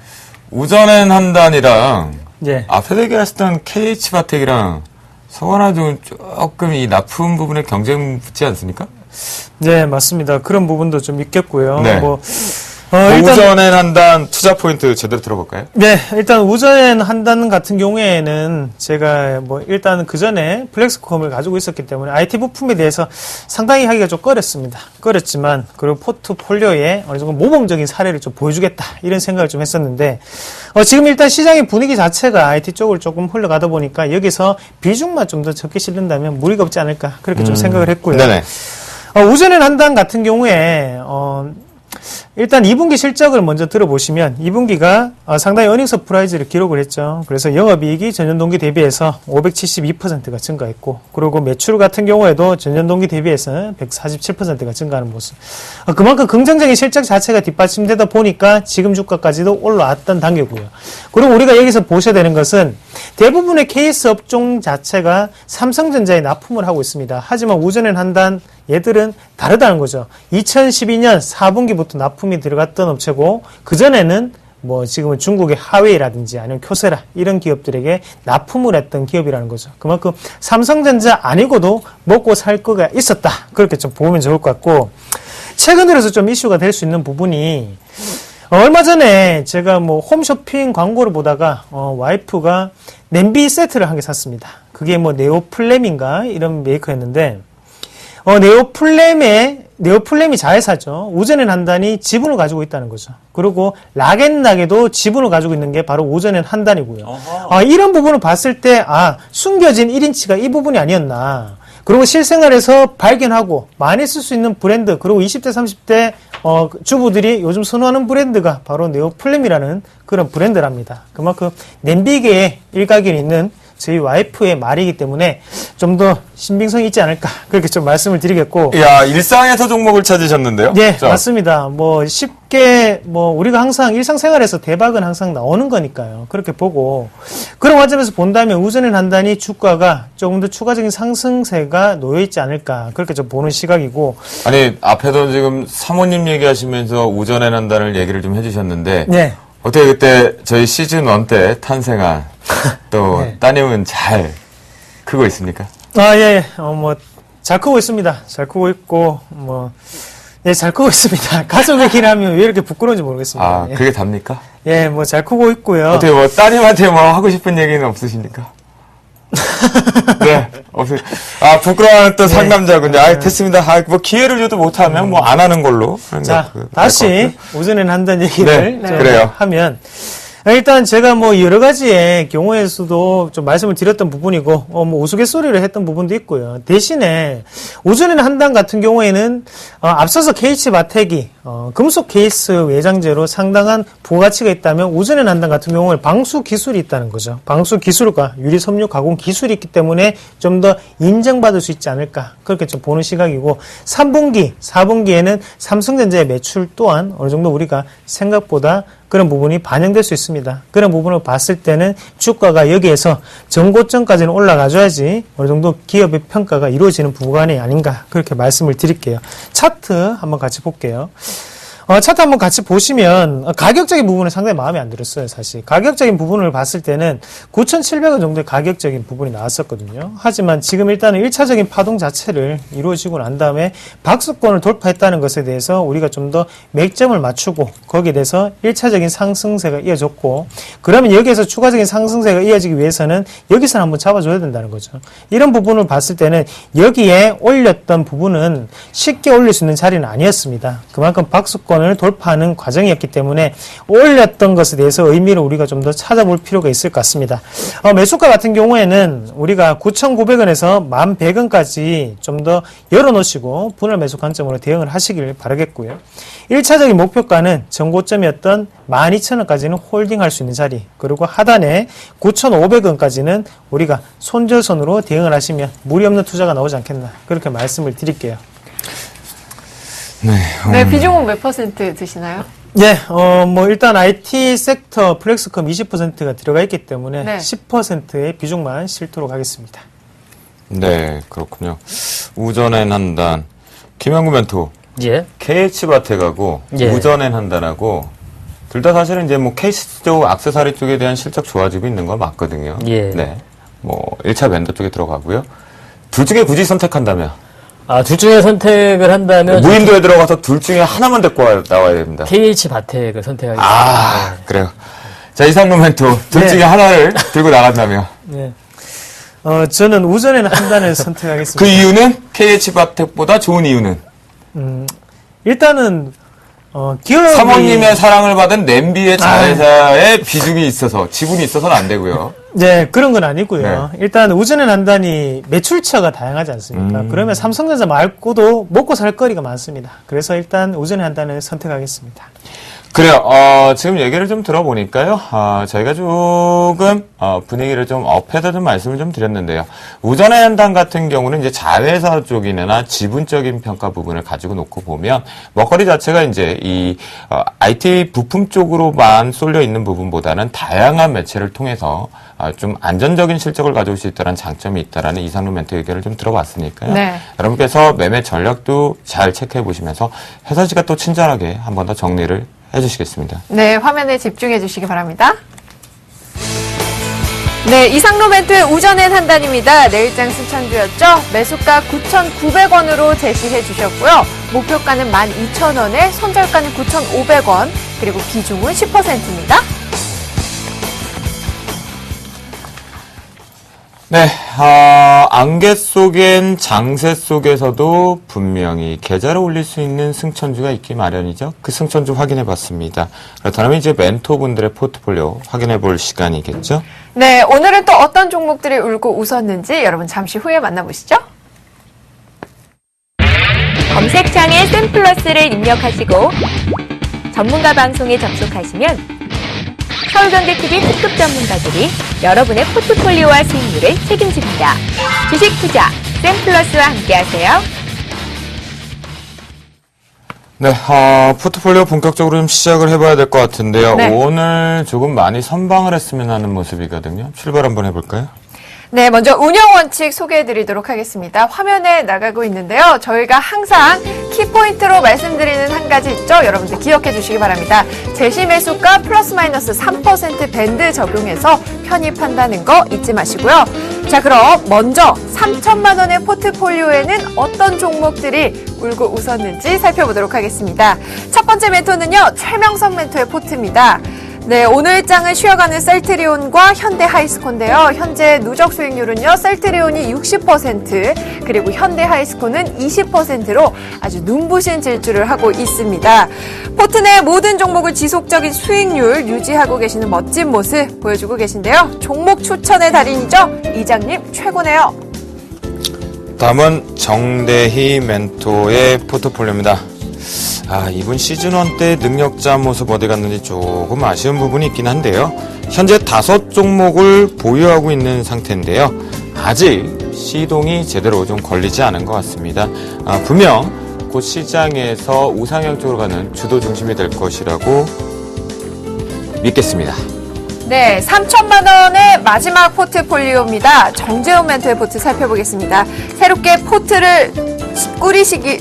우전엔 한 단이랑 예. 앞에 얘기했던 KH바텍이랑 서거나 조금 이 납품 부분에 경쟁 붙지 않습니까? 네, 맞습니다. 그런 부분도 좀 있겠고요. 네. 일단 우전엔 한 단 투자 포인트 제대로 들어볼까요? 네, 일단 우전 한단 같은 경우에는 제가 일단 그 전에 플렉스콤을 가지고 있었기 때문에 IT 부품에 대해서 상당히 하기가 좀 꺼렸지만, 그리고 포트폴리오에 어느 정도 모범적인 사례를 좀 보여주겠다, 이런 생각을 좀 했었는데, 지금 일단 시장의 분위기 자체가 IT 쪽으로 조금 흘러가다 보니까 여기서 비중만 좀 더 적게 실른다면 무리가 없지 않을까, 그렇게 좀 생각을 했고요. 네네. 우전엔 한단 같은 경우에, 일단 2분기 실적을 먼저 들어보시면 2분기가 상당히 어닝 서프라이즈를 기록을 했죠. 그래서 영업이익이 전년 동기 대비해서 572%가 증가했고, 그리고 매출 같은 경우에도 전년 동기 대비해서 147%가 증가하는 모습. 그만큼 긍정적인 실적 자체가 뒷받침되다 보니까 지금 주가까지도 올라왔던 단계고요. 그리고 우리가 여기서 보셔야 되는 것은 대부분의 케이스 업종 자체가 삼성전자에 납품을 하고 있습니다. 하지만 우전엔 한단 얘들은 다르다는 거죠. 2012년 4분기부터 납품이 들어갔던 업체고, 그전에는 지금은 중국의 하웨이라든지 아니면 쿄세라 이런 기업들에게 납품을 했던 기업이라는 거죠. 그만큼 삼성전자 아니고도 먹고 살 거가 있었다, 그렇게 좀 보면 좋을 것 같고, 최근 들어서 좀 이슈가 될 수 있는 부분이, 얼마 전에 제가 홈쇼핑 광고를 보다가 와이프가 냄비 세트를 한 개 샀습니다. 그게 네오플렘인가 이런 메이커였는데, 네오플렘이 자회사죠. 우전엔 한단이 지분을 가지고 있다는 거죠. 그리고 락앤락에도 지분을 가지고 있는 게 바로 우전엔 한단이고요. 이런 부분을 봤을 때, 숨겨진 1인치가 이 부분이 아니었나. 그리고 실생활에서 발견하고 많이 쓸 수 있는 브랜드, 그리고 20대, 30대 주부들이 요즘 선호하는 브랜드가 바로 네오플렘이라는 그런 브랜드랍니다. 그만큼 냄비계에 일가견이 있는 저희 와이프의 말이기 때문에 좀 더 신빙성이 있지 않을까, 그렇게 좀 말씀을 드리겠고. 야, 일상에서 종목을 찾으셨는데요? 네, 맞습니다. 쉽게 우리가 항상 일상생활에서 대박은 항상 나오는 거니까요. 그렇게 보고, 그런 관점에서 본다면 우전엔 한단이 주가가 조금 더 추가적인 상승세가 놓여있지 않을까, 그렇게 좀 보는 시각이고. 아니, 앞에도 지금 사모님 얘기하시면서 우전엔 한단을 얘기를 좀 해주셨는데, 네. 어떻게 그때 저희 시즌 1 때 탄생한 또 네. 따님은 잘 크고 있습니까? 예. 잘 크고 있습니다. 잘 크고 있고, 잘 크고 있습니다. 가족 얘기를 하면 왜 이렇게 부끄러운지 모르겠습니다. 그게 답니까? 잘 크고 있고요. 어떻게 따님한테 하고 싶은 얘기는 없으십니까? 네, 없어요. 부끄러워하는 또 상남자군요. 됐습니다. 기회를 줘도 못하면 안 하는 걸로. 자, 다시 우전엔 한다는 얘기를 네, 그래요. 하면, 일단 제가 뭐 여러 가지의 경우에서도 좀 말씀을 드렸던 부분이고, 뭐 우스갯소리를 했던 부분도 있고요. 대신에 오전에는 한단 같은 경우에는 앞서서 KH바텍이 금속 케이스 외장재로 상당한 부가가치가 있다면 오전에는 한단 같은 경우는 방수 기술이 있다는 거죠. 방수 기술과 유리 섬유 가공 기술이 있기 때문에 좀 더 인정받을 수 있지 않을까 그렇게 좀 보는 시각이고 3분기, 4분기에는 삼성전자의 매출 또한 어느 정도 우리가 생각보다 그런 부분이 반영될 수 있습니다. 그런 부분을 봤을 때는 주가가 여기에서 전고점까지는 올라가줘야지 어느 정도 기업의 평가가 이루어지는 부분이 아닌가 그렇게 말씀을 드릴게요. 차트 한번 같이 볼게요. 차트 한번 같이 보시면 가격적인 부분은 상당히 마음에 안 들었어요. 사실 가격적인 부분을 봤을 때는 9,700원 정도의 가격적인 부분이 나왔었거든요. 하지만 지금 일단은 1차적인 파동 자체를 이루어지고 난 다음에 박스권을 돌파했다는 것에 대해서 우리가 좀 더 맥점을 맞추고 거기에 대해서 1차적인 상승세가 이어졌고 그러면 여기에서 추가적인 상승세가 이어지기 위해서는 여기서 한번 잡아줘야 된다는 거죠. 이런 부분을 봤을 때는 여기에 올렸던 부분은 쉽게 올릴 수 있는 자리는 아니었습니다. 그만큼 박스권을 돌파하는 과정이었기 때문에 올렸던 것에 대해서 의미를 우리가 좀 더 찾아볼 필요가 있을 것 같습니다. 매수가 같은 경우에는 우리가 9,900원에서 1,100원까지 좀 더 열어놓으시고 분할 매수 관점으로 대응을 하시길 바라겠고요. 1차적인 목표가는 전고점이었던 12,000원까지는 홀딩할 수 있는 자리 그리고 하단에 9,500원까지는 우리가 손절선으로 대응을 하시면 무리 없는 투자가 나오지 않겠나 그렇게 말씀을 드릴게요. 네, 비중은 몇 퍼센트 드시나요? 예, 뭐, 일단 IT 섹터 플렉스컴 20%가 들어가 있기 때문에 네. 10%의 비중만 실도록 하겠습니다. 네, 그렇군요. 우전엔 한단, 김영구 멘토, 예. KH바텍하고 예. 우전엔 한단하고 둘 다 사실은 이제 뭐 케이스 쪽, 액세서리 쪽에 대한 실적 좋아지고 있는 건 맞거든요. 예. 네. 뭐 1차 벤더 쪽에 들어가고요. 둘 중에 굳이 선택한다면 둘 중에 선택을 한다면 무인도에 들어가서 둘 중에 하나만 데리고 나와야 됩니다. KH바텍을 선택하겠습니다. 그래요. 자, 이상로 멘토 둘 네. 중에 하나를 들고 나간다면 네. 저는 우전에는 한단을 선택하겠습니다. 그 이유는 KH바텍보다 좋은 이유는 일단은, 기업이. 사모님의 사랑을 받은 냄비의 자회사의 비중이 있어서, 지분이 있어서는 안 되고요. 네, 그런 건 아니고요. 일단 우전엔 한단이 매출처가 다양하지 않습니까? 그러면 삼성전자 말고도 먹고 살 거리가 많습니다. 그래서 일단 우전엔 한단을 선택하겠습니다. 그래요. 지금 얘기를 좀 들어보니까요. 저희가 조금 분위기를 좀 업해서 좀 말씀을 좀 드렸는데요. 우전의 한단 같은 경우는 이제 자회사 쪽이나 지분적인 평가 부분을 가지고 놓고 보면 먹거리 자체가 이제 이 IT 부품 쪽으로만 쏠려 있는 부분보다는 다양한 매체를 통해서 좀 안전적인 실적을 가져올 수 있다는 장점이 있다라는 이상로 멘트 의견을 좀 들어봤으니까요. 네. 여러분께서 매매 전략도 잘 체크해 보시면서 혜선 씨가 또 친절하게 한 번 더 정리를 해주시겠습니다. 네, 화면에 집중해 주시기 바랍니다. 네, 이상로 멘토의 우전엔 한단입니다. 내일장 신천주였죠. 매수가 9,900원으로 제시해 주셨고요. 목표가는 12,000원에 손절가는 9,500원, 그리고 비중은 10%입니다. 네, 안개 속엔 장세 속에서도 분명히 계좌를 올릴 수 있는 승천주가 있기 마련이죠. 그 승천주 확인해 봤습니다. 그렇다면 이제 멘토분들의 포트폴리오 확인해 볼 시간이겠죠? 네, 오늘은 또 어떤 종목들이 울고 웃었는지 여러분 잠시 후에 만나보시죠. 검색창에 샘플러스를 입력하시고 전문가 방송에 접속하시면 서울경제TV 특급 전문가들이 여러분의 포트폴리오와 수익률을 책임집니다. 주식 투자 샘플러스와 함께하세요. 네, 포트폴리오 본격적으로 좀 시작을 해봐야 될 것 같은데요. 네. 오늘 조금 많이 선방을 했으면 하는 모습이거든요. 출발 한번 해볼까요? 네, 먼저 운영 원칙 소개해 드리도록 하겠습니다. 화면에 나가고 있는데요. 저희가 항상 키포인트로 말씀드리는 한 가지 있죠. 여러분들 기억해 주시기 바랍니다. 제시 매수가 플러스 마이너스 3% 밴드 적용해서 편입한다는 거 잊지 마시고요. 자, 그럼 먼저 3천만 원의 포트폴리오에는 어떤 종목들이 울고 웃었는지 살펴보도록 하겠습니다. 첫 번째 멘토는요, 최명석 멘토의 포트입니다. 네, 오늘 장을 쉬어가는 셀트리온과 현대하이스코인데요. 현재 누적 수익률은요, 셀트리온이 60%, 그리고 현대하이스코는 20%로 아주 눈부신 질주를 하고 있습니다. 포트 내 모든 종목을 지속적인 수익률 유지하고 계시는 멋진 모습 보여주고 계신데요. 종목 추천의 달인이죠. 이장님 최고네요. 다음은 정대희 멘토의 포트폴리오입니다. 이분 시즌1 때 능력자 모습 어디 갔는지 조금 아쉬운 부분이 있긴 한데요. 현재 5종목을 보유하고 있는 상태인데요. 아직 시동이 제대로 좀 걸리지 않은 것 같습니다. 분명 곧 시장에서 우상향 쪽으로 가는 주도 중심이 될 것이라고 믿겠습니다. 네, 3천만 원의 마지막 포트폴리오입니다. 정재훈 멘토의 포트 살펴보겠습니다. 새롭게 포트를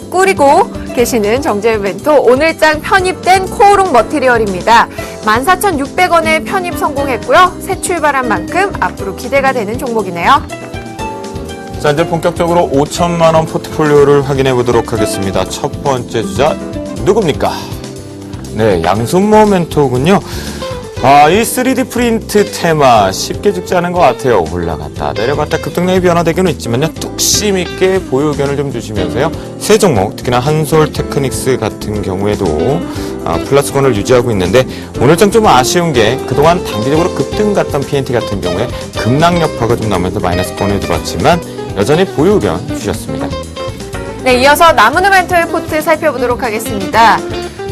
꾸리고 계시는 정재훈 멘토, 오늘장 편입된 코오롱 머티리얼입니다. 14,600원에 편입 성공했고요. 새 출발한 만큼 앞으로 기대가 되는 종목이네요. 자, 이제 본격적으로 5천만 원 포트폴리오를 확인해 보도록 하겠습니다. 첫 번째 주자 누굽니까? 네, 양순모 멘토군요. 이 3D 프린트 테마 쉽게 죽지 않은 것 같아요. 올라갔다 내려갔다 급등락의 변화되기는 있지만요. 뚝심 있게 보유 의견을 좀 주시면서요. 새 종목, 특히나 한솔 테크닉스 같은 경우에도 플러스권을 유지하고 있는데 오늘장 좀 아쉬운 게 그동안 단기적으로 급등 갔던 PNT 같은 경우에 급락 여파가 좀 나면서 마이너스권을 들었지만 여전히 보유 의견 주셨습니다. 네, 이어서 나무누 멘토의 포트 살펴보도록 하겠습니다.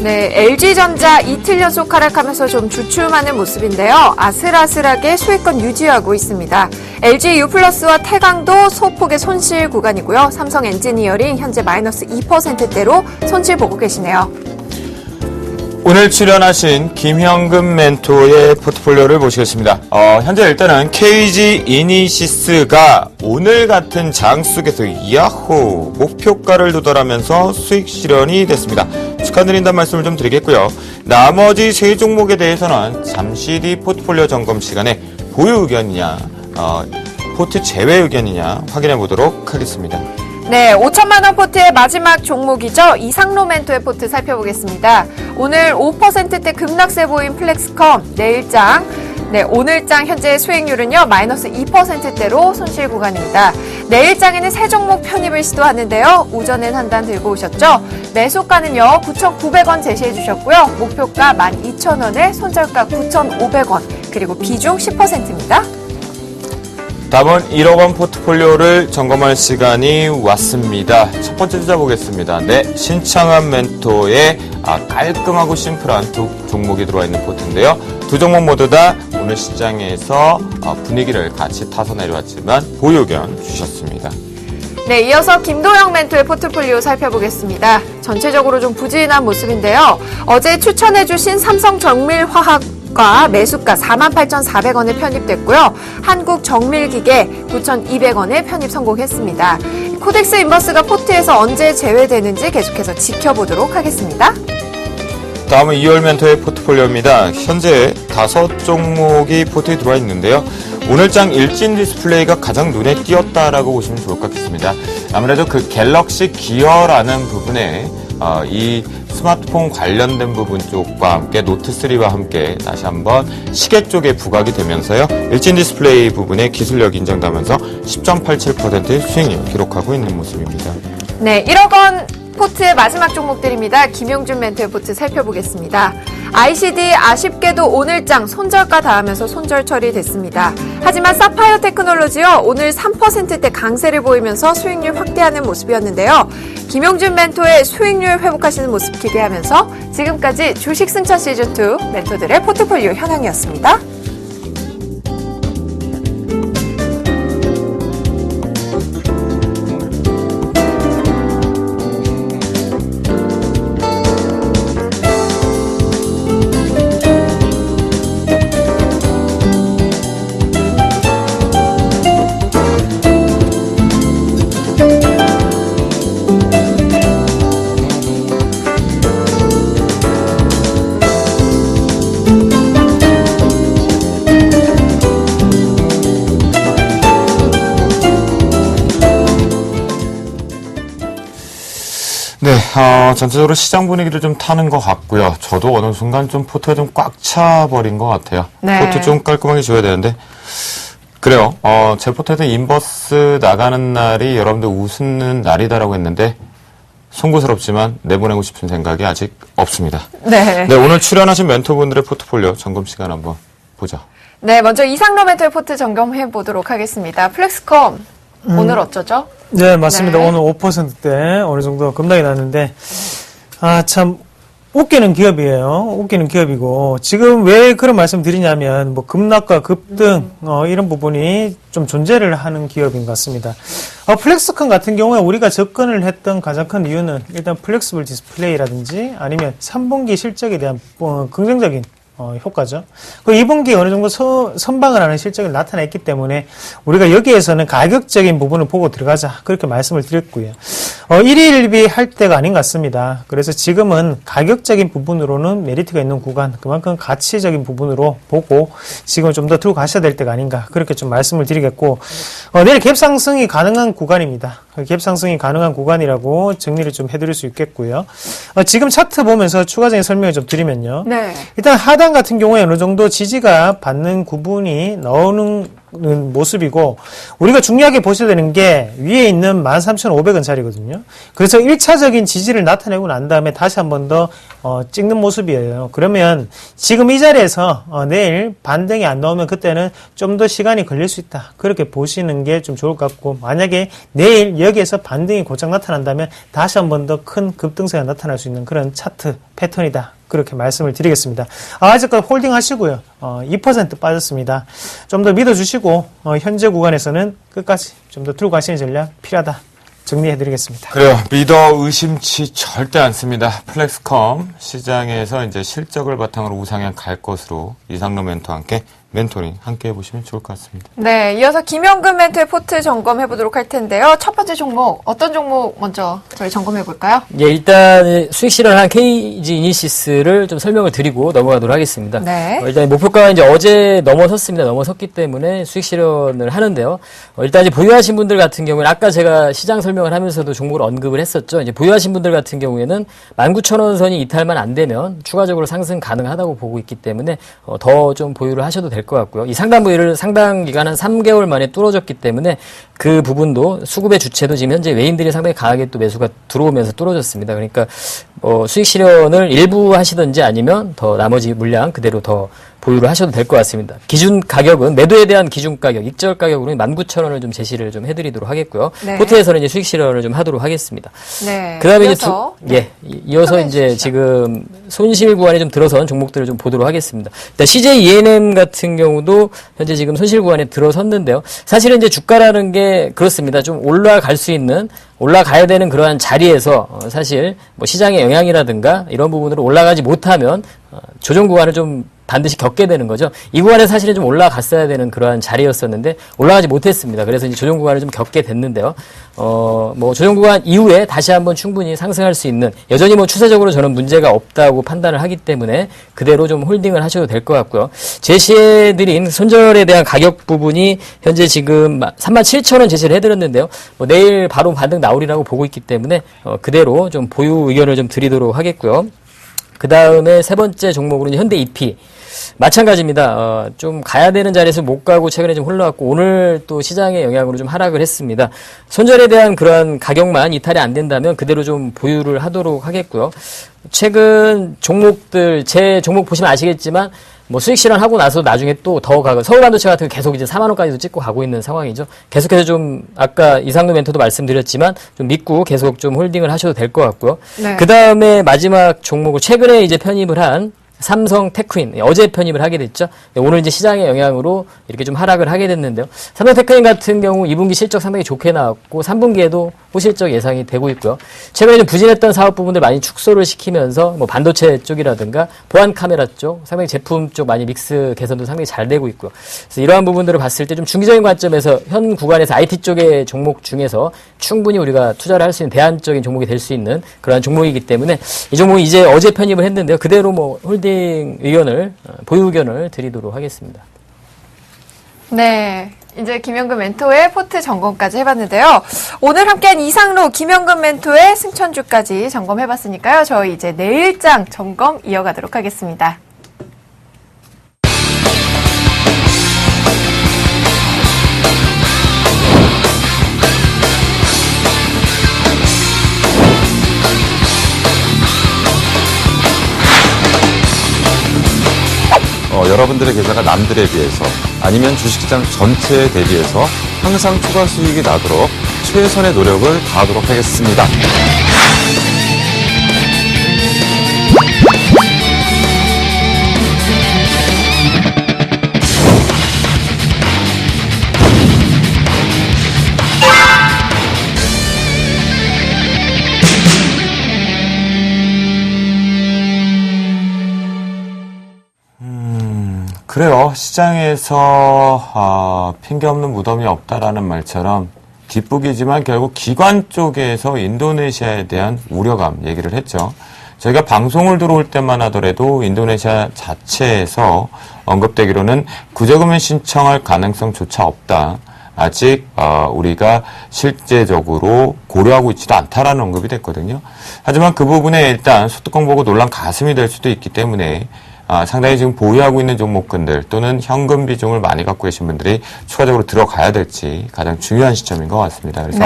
네, LG전자 이틀 연속 하락하면서 좀 주춤하는 모습인데요. 아슬아슬하게 수익권 유지하고 있습니다. LG U+와 태강도 소폭의 손실 구간이고요. 삼성 엔지니어링 현재 마이너스 2%대로 손실 보고 계시네요. 오늘 출연하신 김형금 멘토의 포트폴리오를 보시겠습니다. 현재 일단은 KG 이니시스가 오늘 같은 장 속에서 야호 목표가를 도달하면서 수익 실현이 됐습니다. 축하드린다는 말씀을 좀 드리겠고요. 나머지 세 종목에 대해서는 잠시 뒤 포트폴리오 점검 시간에 보유 의견이냐 포트 제외 의견이냐 확인해 보도록 하겠습니다. 네, 5천만 원 포트의 마지막 종목이죠. 이상로 멘토의 포트 살펴보겠습니다. 오늘 5%대 급락세 보인 플렉스컴 내일장, 오늘장 현재 수익률은요 마이너스 2%대로 손실 구간입니다. 내일장에는 새 종목 편입을 시도하는데요. 오전엔 한 단 들고 오셨죠. 매수가는요 9,900원 제시해 주셨고요. 목표가 12,000원에 손절가 9,500원, 그리고 비중 10%입니다. 다음은 1억 원 포트폴리오를 점검할 시간이 왔습니다. 첫 번째 주자 보겠습니다. 네, 신창한 멘토의 깔끔하고 심플한 두 종목이 들어와 있는 포트인데요. 두 종목 모두 다 오늘 시장에서 분위기를 같이 타서 내려왔지만 보유 의견 주셨습니다. 네, 이어서 김도영 멘토의 포트폴리오 살펴보겠습니다. 전체적으로 좀 부진한 모습인데요. 어제 추천해주신 삼성정밀화학 매수가 48,400원에 편입됐고요. 한국정밀기계 9,200원에 편입 성공했습니다. 코덱스 인버스가 포트에서 언제 제외되는지 계속해서 지켜보도록 하겠습니다. 다음은 이월 멘토의 포트폴리오입니다. 현재 5종목이 포트에 들어와 있는데요. 오늘장 일진 디스플레이가 가장 눈에 띄었다라고 보시면 좋을 것 같습니다. 아무래도 그 갤럭시 기어라는 부분에 이 스마트폰 관련된 부분 쪽과 함께 노트3와 함께 다시 한번 시계 쪽에 부각이 되면서요. 일진 디스플레이 부분에 기술력이 인정되면서 10.87%의 수익률 기록하고 있는 모습입니다. 네, 1억 원 포트의 마지막 종목들입니다. 김용준 멘토의 포트 살펴보겠습니다. ICD 아쉽게도 오늘장 손절가 닿으면서 손절 처리됐습니다. 하지만 사파이어 테크놀로지요. 오늘 3%대 강세를 보이면서 수익률 확대하는 모습이었는데요. 김용준 멘토의 수익률 회복하시는 모습 기대하면서 지금까지 주식 승천 시즌2 멘토들의 포트폴리오 현황이었습니다. 네, 전체적으로 시장 분위기를 좀 타는 것 같고요. 저도 어느 순간 좀 포트가 좀 꽉 차버린 것 같아요. 네. 포트 좀 깔끔하게 줘야 되는데. 그래요. 제 포트에서 인버스 나가는 날이 여러분들 웃는 날이다라고 했는데, 송구스럽지만 내보내고 싶은 생각이 아직 없습니다. 네. 네, 오늘 출연하신 멘토분들의 포트폴리오 점검 시간 한번 보죠. 네, 먼저 이상로 멘토의 포트 점검해 보도록 하겠습니다. 플렉스컴, 오늘 어쩌죠? 네, 맞습니다. 네. 오늘 5%대 어느 정도 급락이 났는데, 참, 웃기는 기업이에요. 웃기는 기업이고, 지금 왜 그런 말씀 드리냐면, 뭐, 급락과 급등, 이런 부분이 좀 존재를 하는 기업인 것 같습니다. 플렉스컴 같은 경우에 우리가 접근을 했던 가장 큰 이유는 일단 플렉스블 디스플레이라든지 아니면 3분기 실적에 대한 긍정적인 효과죠. 그 2분기 어느 정도 선방을 하는 실적을 나타냈기 때문에 우리가 여기에서는 가격적인 부분을 보고 들어가자 그렇게 말씀을 드렸고요. 1위 1비 할 때가 아닌 것 같습니다. 그래서 지금은 가격적인 부분으로는 메리트가 있는 구간, 그만큼 가치적인 부분으로 보고 지금 좀 더 들고 가셔야 될 때가 아닌가 그렇게 좀 말씀을 드리겠고, 내일 갭 상승이 가능한 구간입니다. 갭 상승이 가능한 구간이라고 정리를 좀 해드릴 수 있겠고요. 지금 차트 보면서 추가적인 설명을 좀 드리면요. 네. 일단 하단 같은 경우에 어느 정도 지지가 받는 구분이 나오는 모습이고, 우리가 중요하게 보셔야 되는 게 위에 있는 13,500원짜리거든요. 그래서 1차적인 지지를 나타내고 난 다음에 다시 한 번 더 찍는 모습이에요. 그러면 지금 이 자리에서 내일 반등이 안 나오면 그때는 좀 더 시간이 걸릴 수 있다. 그렇게 보시는 게 좀 좋을 것 같고, 만약에 내일 여기에서 반등이 고작 나타난다면 다시 한 번 더 큰 급등세가 나타날 수 있는 그런 차트 패턴이다. 그렇게 말씀을 드리겠습니다. 아직까지 홀딩 하시고요. 2% 빠졌습니다. 좀 더 믿어주시고, 현재 구간에서는 끝까지 좀 더 들고 가시는 전략 필요하다. 정리해드리겠습니다. 그래요. 믿어 의심치 절대 않습니다. 플렉스컴 시장에서 이제 실적을 바탕으로 우상향 갈 것으로 이상로 멘토와 함께 멘토링 함께 해보시면 좋을 것 같습니다. 네, 이어서 김영근 멘토의 포트 점검해 보도록 할 텐데요. 첫 번째 종목, 어떤 종목 먼저 저희 점검해 볼까요? 예, 일단 수익 실현한 KG 이니시스를 좀 설명을 드리고 넘어가도록 하겠습니다. 네. 일단 목표가가 이제 어제 넘어섰습니다. 넘어섰기 때문에 수익 실현을 하는데요. 일단 이제 보유하신 분들 같은 경우는 아까 제가 시장 설명을 하면서도 종목을 언급을 했었죠. 이제 보유하신 분들 같은 경우에는 19,000원 선이 이탈만 안 되면 추가적으로 상승 가능하다고 보고 있기 때문에 더 좀 보유를 하셔도 될 것 같고요. 이 상당 부위를 상당 기간 한 3개월 만에 뚫어졌기 때문에 그 부분도 수급의 주체도 지금 현재 외인들이 상당히 강하게 또 매수가 들어오면서 뚫어졌습니다. 그러니까 수익 실현을 일부 하시든지 아니면 더 나머지 물량 그대로 더 보유를 하셔도 될 것 같습니다. 기준 가격은 매도에 대한 기준 가격, 익절 가격으로 19,000원을 좀 제시를 좀 해드리도록 하겠고요. 네. 포트에서는 이제 수익 실현을 좀 하도록 하겠습니다. 네. 그다음에 이어서, 이어서 설명해 이제 주시죠. 지금 손실 구간에 좀 들어선 종목들을 좀 보도록 하겠습니다. 일단 CJ ENM 같은 경우도 현재 지금 손실 구간에 들어섰는데요. 사실은 이제 주가라는 게 그렇습니다. 좀 올라갈 수 있는 올라가야 되는 그러한 자리에서 사실 뭐 시장의 영향이라든가 이런 부분으로 올라가지 못하면 조정 구간을 좀 반드시 겪게 되는 거죠. 이 구간에 사실은 좀 올라갔어야 되는 그러한 자리였었는데 올라가지 못했습니다. 그래서 이제 조정 구간을 좀 겪게 됐는데요. 뭐 조정 구간 이후에 다시 한번 충분히 상승할 수 있는, 여전히 뭐 추세적으로 저는 문제가 없다고 판단을 하기 때문에 그대로 좀 홀딩을 하셔도 될 것 같고요. 제시해드린 손절에 대한 가격 부분이 현재 지금 37,000원 제시를 해드렸는데요. 뭐 내일 바로 반등 나오리라고 보고 있기 때문에 그대로 좀 보유 의견을 좀 드리도록 하겠고요. 그 다음에 세 번째 종목으로는 현대 EP. 마찬가지입니다. 좀 가야 되는 자리에서 못 가고 최근에 좀 흘러왔고 오늘 또 시장의 영향으로 좀 하락을 했습니다. 손절에 대한 그러한 가격만 이탈이 안 된다면 그대로 좀 보유를 하도록 하겠고요. 최근 종목들, 제 종목 보시면 아시겠지만 뭐 수익 실현하고 나서 나중에 또 더 가고, 서울반도체 같은 거 계속 이제 4만 원까지도 찍고 가고 있는 상황이죠. 계속해서 좀 아까 이상로 멘토도 말씀드렸지만 좀 믿고 계속 좀 홀딩을 하셔도 될 것 같고요. 네. 그 다음에 마지막 종목을 최근에 이제 편입을 한 삼성 테크인, 어제 편입을 하게 됐죠. 오늘 이제 시장의 영향으로 이렇게 좀 하락을 하게 됐는데요. 삼성 테크인 같은 경우 2분기 실적 상당히 좋게 나왔고 3분기에도 호실적 예상이 되고 있고요. 최근에 좀 부진했던 사업 부분들 많이 축소를 시키면서 뭐 반도체 쪽이라든가 보안 카메라 쪽, 상당히 제품 쪽 많이 믹스 개선도 상당히 잘 되고 있고요. 그래서 이러한 부분들을 봤을 때 좀 중기적인 관점에서 현 구간에서 IT 쪽의 종목 중에서 충분히 우리가 투자를 할 수 있는 대안적인 종목이 될 수 있는 그러한 종목이기 때문에 이 종목이 이제 어제 편입을 했는데요. 그대로 뭐 홀딩 의견을, 보유 의견을 드리도록 하겠습니다. 네. 이제 김영근 멘토의 포트 점검까지 해봤는데요. 오늘 함께한 이상로 김영근 멘토의 승천주까지 점검해봤으니까요. 저희 이제 내일장 점검 이어가도록 하겠습니다. 여러분들의 계좌가 남들에 비해서 아니면 주식시장 전체에 대비해서 항상 추가 수익이 나도록 최선의 노력을 다하도록 하겠습니다. 그래요. 시장에서 핑계 없는 무덤이 없다라는 말처럼 뒷북이지만 결국 기관 쪽에서 인도네시아에 대한 우려감 얘기를 했죠. 저희가 방송을 들어올 때만 하더라도 인도네시아 자체에서 언급되기로는 구제금융 신청할 가능성조차 없다. 아직 우리가 실제적으로 고려하고 있지도 않다라는 언급이 됐거든요. 하지만 그 부분에 일단 소뚜껑 보고 놀란 가슴이 될 수도 있기 때문에 상당히 지금 보유하고 있는 종목군들 또는 현금 비중을 많이 갖고 계신 분들이 추가적으로 들어가야 될지 가장 중요한 시점인 것 같습니다. 그래서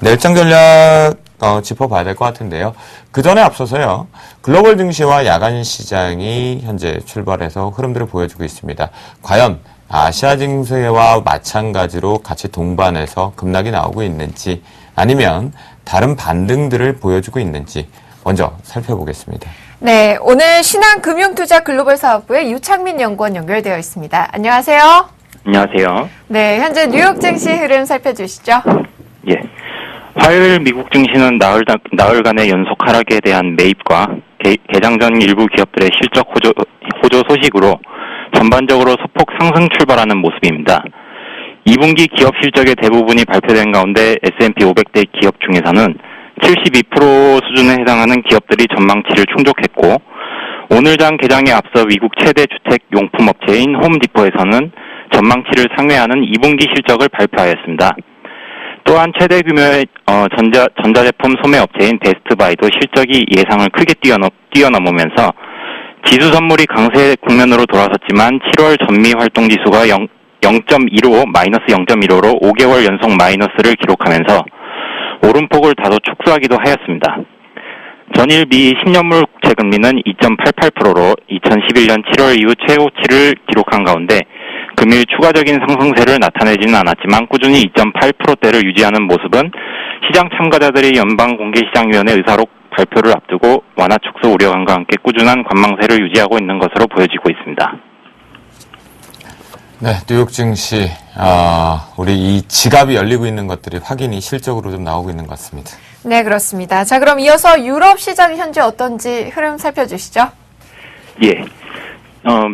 내일장 전략 짚어봐야 될 것 같은데요. 그 전에 앞서서요. 글로벌 증시와 야간 시장이 현재 출발해서 흐름들을 보여주고 있습니다. 과연 아시아 증시와 마찬가지로 같이 동반해서 급락이 나오고 있는지 아니면 다른 반등들을 보여주고 있는지 먼저 살펴보겠습니다. 네, 오늘 신한금융투자 글로벌사업부의 유창민 연구원 연결되어 있습니다. 안녕하세요. 안녕하세요. 네, 현재 뉴욕 증시 흐름 살펴주시죠. 예. 화요일 미국 증시는 나흘간의 연속 하락에 대한 매입과 개장 전 일부 기업들의 실적 호조 소식으로 전반적으로 소폭 상승 출발하는 모습입니다. 2분기 기업 실적의 대부분이 발표된 가운데 S&P 500대 기업 중에서는 72% 수준에 해당하는 기업들이 전망치를 충족했고 오늘장 개장에 앞서 미국 최대 주택 용품 업체인 홈디포에서는 전망치를 상회하는 2분기 실적을 발표하였습니다. 또한 최대 규모의 전자제품 소매 업체인 베스트바이도 실적이 예상을 크게 뛰어넘으면서 지수 선물이 강세 국면으로 돌아섰지만 7월 전미 활동 지수가 0.15 마이너스 0.15로 5개월 연속 마이너스를 기록하면서 오름폭을 다소 축소하기도 하였습니다. 전일 미 10년물 국채 금리는 2.88%로 2011년 7월 이후 최고치를 기록한 가운데 금일 추가적인 상승세를 나타내지는 않았지만 꾸준히 2.8%대를 유지하는 모습은 시장 참가자들이 연방공개시장위원회 의사록 발표를 앞두고 완화 축소 우려감과 함께 꾸준한 관망세를 유지하고 있는 것으로 보여지고 있습니다. 네, 뉴욕 증시, 우리 이 지갑이 열리고 있는 것들이 확인이 실적으로 좀 나오고 있는 것 같습니다. 네, 그렇습니다. 자, 그럼 이어서 유럽 시장이 현재 어떤지 흐름 살펴주시죠. 예.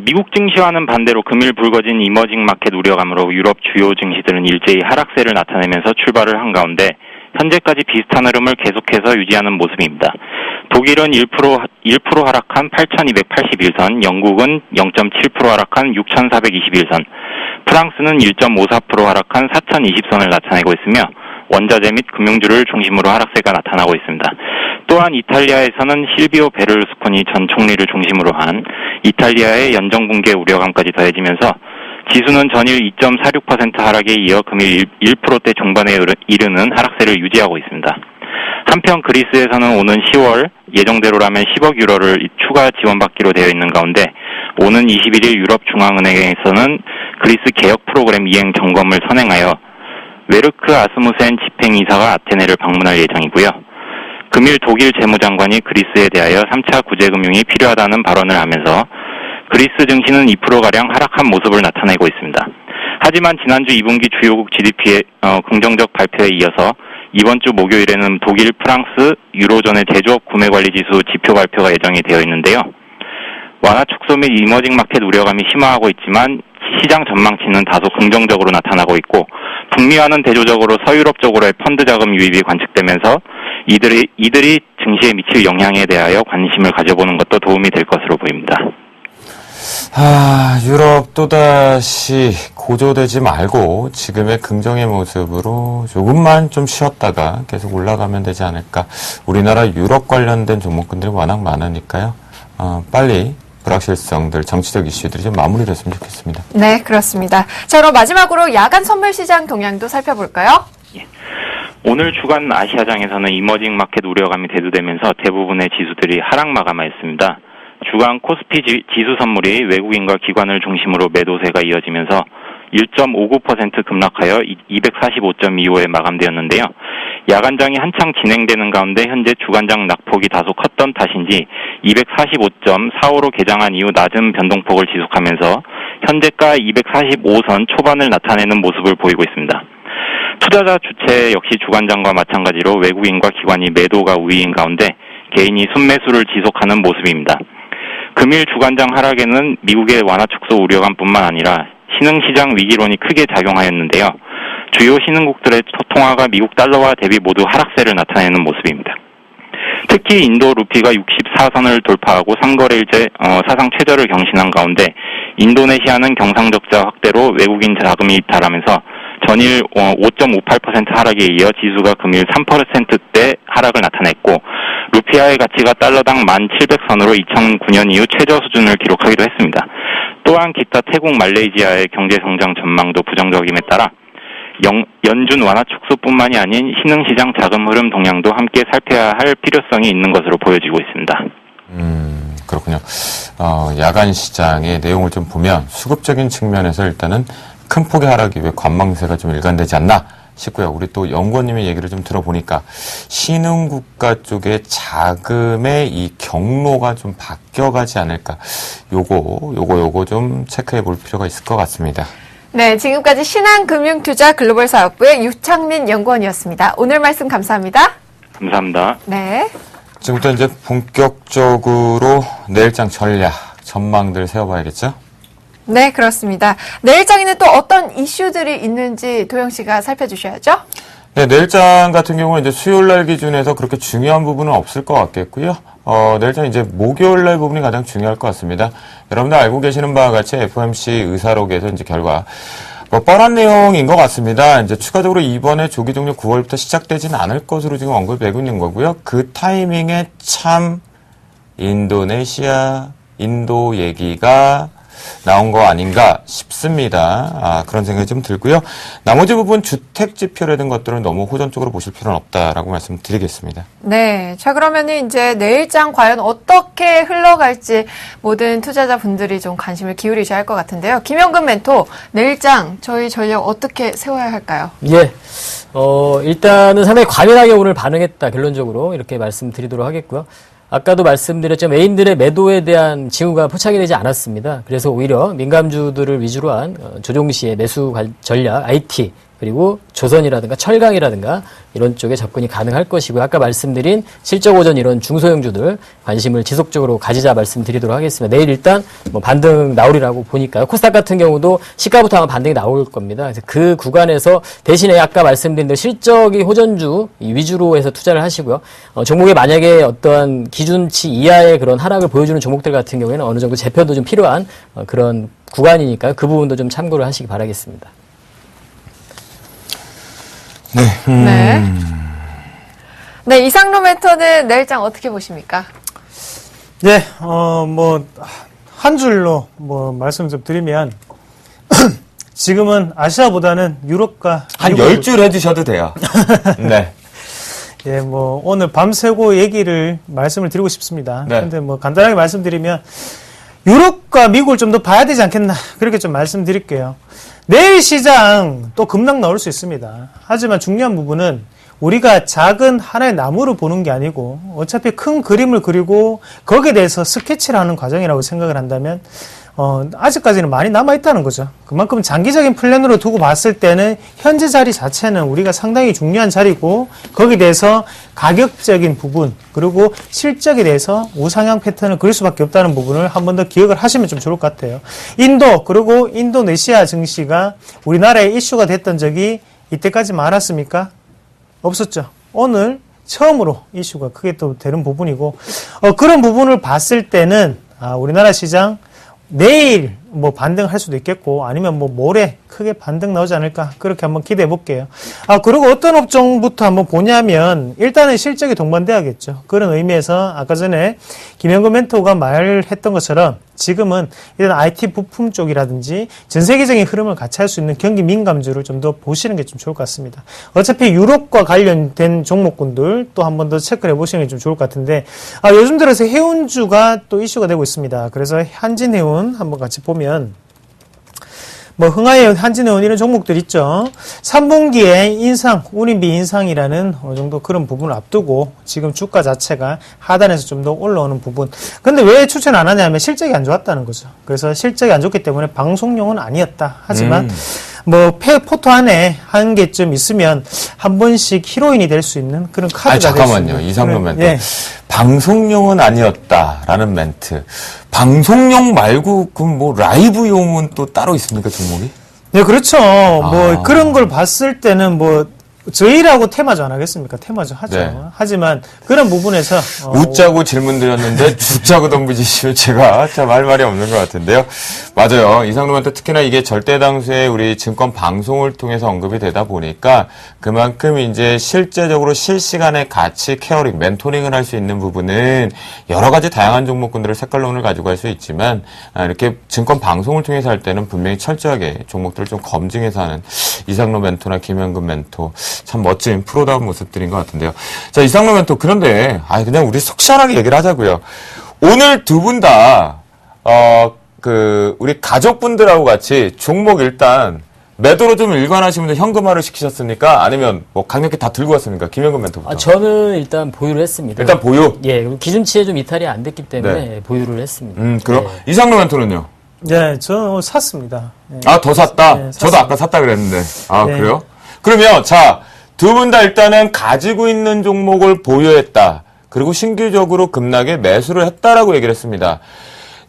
미국 증시와는 반대로 금일 불거진 이머징 마켓 우려감으로 유럽 주요 증시들은 일제히 하락세를 나타내면서 출발을 한 가운데 현재까지 비슷한 흐름을 계속해서 유지하는 모습입니다. 독일은 1% 하락한 8,281선, 영국은 0.7% 하락한 6,421선, 프랑스는 1.54% 하락한 4,020선을 나타내고 있으며 원자재 및 금융주를 중심으로 하락세가 나타나고 있습니다. 또한 이탈리아에서는 실비오 베를루스코니 전 총리를 중심으로 한 이탈리아의 연정붕괴 우려감까지 더해지면서 지수는 전일 2.46% 하락에 이어 금일 1%대 중반에 이르는 하락세를 유지하고 있습니다. 한편 그리스에서는 오는 10월 예정대로라면 10억 유로를 추가 지원받기로 되어 있는 가운데 오는 21일 유럽중앙은행에서는 그리스 개혁 프로그램 이행 점검을 선행하여 웨르크 아스무센 집행이사가 아테네를 방문할 예정이고요. 금일 독일 재무장관이 그리스에 대하여 3차 구제금융이 필요하다는 발언을 하면서 그리스 증시는 2%가량 하락한 모습을 나타내고 있습니다. 하지만 지난주 2분기 주요국 GDP의 긍정적 발표에 이어서 이번 주 목요일에는 독일, 프랑스, 유로존의 제조업 구매관리지수 지표 발표가 예정이 되어 있는데요. 완화 축소 및 이머징 마켓 우려감이 심화하고 있지만 시장 전망치는 다소 긍정적으로 나타나고 있고 북미와는 대조적으로 서유럽 쪽으로의 펀드 자금 유입이 관측되면서 이들이 증시에 미칠 영향에 대하여 관심을 가져보는 것도 도움이 될 것으로 보입니다. 유럽 또다시 고조되지 말고 지금의 긍정의 모습으로 조금만 좀 쉬었다가 계속 올라가면 되지 않을까. 우리나라 유럽 관련된 종목군들이 워낙 많으니까요. 빨리 불확실성들, 정치적 이슈들이 좀 마무리됐으면 좋겠습니다. 네, 그렇습니다. 자, 그럼 마지막으로 야간 선물 시장 동향도 살펴볼까요? 예. 오늘 주간 아시아장에서는 이머징 마켓 우려감이 대두되면서 대부분의 지수들이 하락 마감하였습니다. 주간 코스피 지수 선물이 외국인과 기관을 중심으로 매도세가 이어지면서 1.59% 급락하여 245.25에 마감되었는데요. 야간장이 한창 진행되는 가운데 현재 주간장 낙폭이 다소 컸던 탓인지 245.45로 개장한 이후 낮은 변동폭을 지속하면서 현재가 245선 초반을 나타내는 모습을 보이고 있습니다. 투자자 주체 역시 주간장과 마찬가지로 외국인과 기관이 매도가 우위인 가운데 개인이 순매수를 지속하는 모습입니다. 금일 주간장 하락에는 미국의 완화 축소 우려감뿐만 아니라 신흥시장 위기론이 크게 작용하였는데요. 주요 신흥국들의 통화가 미국 달러와 대비 모두 하락세를 나타내는 모습입니다. 특히 인도 루피가 64선을 돌파하고 3거래일째 사상 최저를 경신한 가운데 인도네시아는 경상적자 확대로 외국인 자금이 입탈하면서 전일 5.58% 하락에 이어 지수가 금일 3%대 하락을 나타냈고 루피아의 가치가 달러당 1,700선으로 2009년 이후 최저 수준을 기록하기도 했습니다. 또한 기타 태국 말레이시아의 경제성장 전망도 부정적임에 따라 연준 완화 축소뿐만이 아닌 신흥시장 자금 흐름 동향도 함께 살펴야 할 필요성이 있는 것으로 보여지고 있습니다. 그렇군요. 야간 시장의 내용을 좀 보면 수급적인 측면에서 일단은 큰 폭의 하락 이후에 관망세가 좀 일관되지 않나 싶고요. 우리 또 연구원님의 얘기를 좀 들어보니까 신흥국가 쪽의 자금의 이 경로가 좀 바뀌어가지 않을까. 요거 좀 체크해 볼 필요가 있을 것 같습니다. 네, 지금까지 신한금융투자 글로벌사업부의 유창민 연구원이었습니다. 오늘 말씀 감사합니다. 감사합니다. 네. 지금부터 이제 본격적으로 내일장 전략, 전망들 세워봐야겠죠? 네, 그렇습니다. 내일장에는 또 어떤 이슈들이 있는지 도영 씨가 살펴주셔야죠. 네, 내일장 같은 경우는 이제 수요일날 기준에서 그렇게 중요한 부분은 없을 것 같겠고요. 내일장 이제 목요일날 부분이 가장 중요할 것 같습니다. 여러분들 알고 계시는 바와 같이 FOMC 의사록에서 이제 결과 뻔한 내용인 것 같습니다. 이제 추가적으로 이번에 조기 종료 9월부터 시작되지는 않을 것으로 지금 언급되고 있는 거고요. 그 타이밍에 참 인도네시아, 인도 얘기가 나온 거 아닌가 싶습니다. 그런 생각이 좀 들고요. 나머지 부분 주택 지표라든 것들은 너무 호전적으로 보실 필요는 없다라고 말씀드리겠습니다. 네. 자, 그러면은 이제 내일장 과연 어떻게 흘러갈지 모든 투자자분들이 좀 관심을 기울이셔야 할 것 같은데요. 김영근 멘토, 내일장 저희 전략 어떻게 세워야 할까요? 예. 일단은 상당히 과민하게 오늘 반응했다, 결론적으로. 이렇게 말씀드리도록 하겠고요. 아까도 말씀드렸지만 메인들의 매도에 대한 징후가 포착이 되지 않았습니다. 그래서 오히려 민감주들을 위주로 한 조정 시의 매수 전략, IT, 그리고 조선이라든가 철강이라든가 이런 쪽에 접근이 가능할 것이고요. 아까 말씀드린 실적 오전 이런 중소형주들 관심을 지속적으로 가지자 말씀드리도록 하겠습니다. 내일 일단 반등 나오리라고 보니까요. 코스닥 같은 경우도 시가부터 아마 반등이 나올 겁니다. 그래서 그 구간에서 대신에 아까 말씀드린 대로 실적이 호전주 위주로 해서 투자를 하시고요. 종목에 만약에 어떠한 기준치 이하의 그런 하락을 보여주는 종목들 같은 경우에는 어느 정도 재편도 좀 필요한 그런 구간이니까요. 그 부분도 좀 참고를 하시기 바라겠습니다. 네. 네, 이상로 멘토는 내일장 어떻게 보십니까? 네, 한 줄로 말씀 좀 드리면, 지금은 아시아보다는 유럽과. 한 10줄 해주셔도 돼요. 네. 예, 오늘 밤새고 말씀을 드리고 싶습니다. 네. 근데 간단하게 말씀드리면, 유럽과 미국을 좀 더 봐야 되지 않겠나. 그렇게 좀 말씀드릴게요. 내일 시장 또 급락 나올 수 있습니다. 하지만 중요한 부분은 우리가 작은 하나의 나무를 보는 게 아니고 어차피 큰 그림을 그리고 거기에 대해서 스케치를 하는 과정이라고 생각을 한다면 아직까지는 많이 남아있다는 거죠. 그만큼 장기적인 플랜으로 두고 봤을 때는 현재 자리 자체는 우리가 상당히 중요한 자리고 거기에 대해서 가격적인 부분 그리고 실적에 대해서 우상향 패턴을 그릴 수밖에 없다는 부분을 한 번 더 기억을 하시면 좀 좋을 것 같아요. 인도 그리고 인도네시아 증시가 우리나라에 이슈가 됐던 적이 이때까지 많았습니까? 없었죠. 오늘 처음으로 이슈가 크게 또 되는 부분이고 그런 부분을 봤을 때는 우리나라 시장 내일 반등할 수도 있겠고 아니면 모레 크게 반등 나오지 않을까 그렇게 한번 기대해 볼게요. 그리고 어떤 업종부터 한번 보냐면 일단은 실적이 동반돼야겠죠. 그런 의미에서 아까 전에 김영근 멘토가 말했던 것처럼 지금은 이런 IT 부품 쪽이라든지 전 세계적인 흐름을 같이 할 수 있는 경기 민감주를 좀 더 보시는 게 좀 좋을 것 같습니다. 어차피 유럽과 관련된 종목군들 또 한 번 더 체크를 해보시는 게 좀 좋을 것 같은데, 요즘 들어서 해운주가 또 이슈가 되고 있습니다. 그래서 한진해운 한번 같이 보면, 뭐 흥하해운, 한진해운 이런 종목들 있죠. 3분기에 인상, 운임비 인상이라는 어느 정도 그런 부분을 앞두고 지금 주가 자체가 하단에서 좀 더 올라오는 부분. 근데 왜 추천 안 하냐면 실적이 안 좋았다는 거죠. 그래서 실적이 안 좋기 때문에 방송용은 아니었다. 하지만 뭐 포토 안에 한 개쯤 있으면 한 번씩 히로인이 될 수 있는 그런 카드가 될 수 있는. 잠깐만요. 이상로 멘트. 예. 방송용은 아니었다라는 멘트. 방송용 말고 그럼 뭐 라이브용은 또 따로 있습니까, 종목이? 네, 그렇죠. 뭐 그런 걸 봤을 때는 뭐 저희라고 테마주 안 하겠습니까? 테마주 하죠. 네. 하지만 그런 부분에서 웃자고 질문 드렸는데 죽자고 덤비시면 제가 참 할 말이 없는 것 같은데요. 맞아요. 이상로멘트 특히나 이게 절대당수에 우리 증권 방송을 통해서 언급이 되다 보니까 그만큼 이제 실제적으로 실시간에 같이 케어링, 멘토링을 할 수 있는 부분은 여러 가지 다양한 종목군들을 색깔론을 가지고 할 수 있지만 이렇게 증권 방송을 통해서 할 때는 분명히 철저하게 종목들을 좀 검증해서 하는 이상로 멘토나 김현금 멘토 참 멋진 프로다운 모습들인 것 같은데요. 자, 이상로 멘토 그런데 그냥 우리 속 시원하게 얘기를 하자고요. 오늘 두 분 다 우리 가족분들하고 같이 종목 일단 매도로 좀 일관하시면서 현금화를 시키셨습니까? 아니면 뭐 강력히 다 들고 왔습니까? 김현금 멘토부터. 저는 일단 보유를 했습니다. 일단 보유. 예, 그리고 기준치에 좀 이탈이 안 됐기 때문에 네. 보유를 했습니다. 그럼 네. 이상로 멘토는요? 네, 저는 샀습니다. 네. 더 샀다? 네, 저도 샀습니다. 아까 샀다 그랬는데. 네. 그래요? 그러면 자, 두 분 다 일단은 가지고 있는 종목을 보유했다. 그리고 신규적으로 급락에 매수를 했다라고 얘기를 했습니다.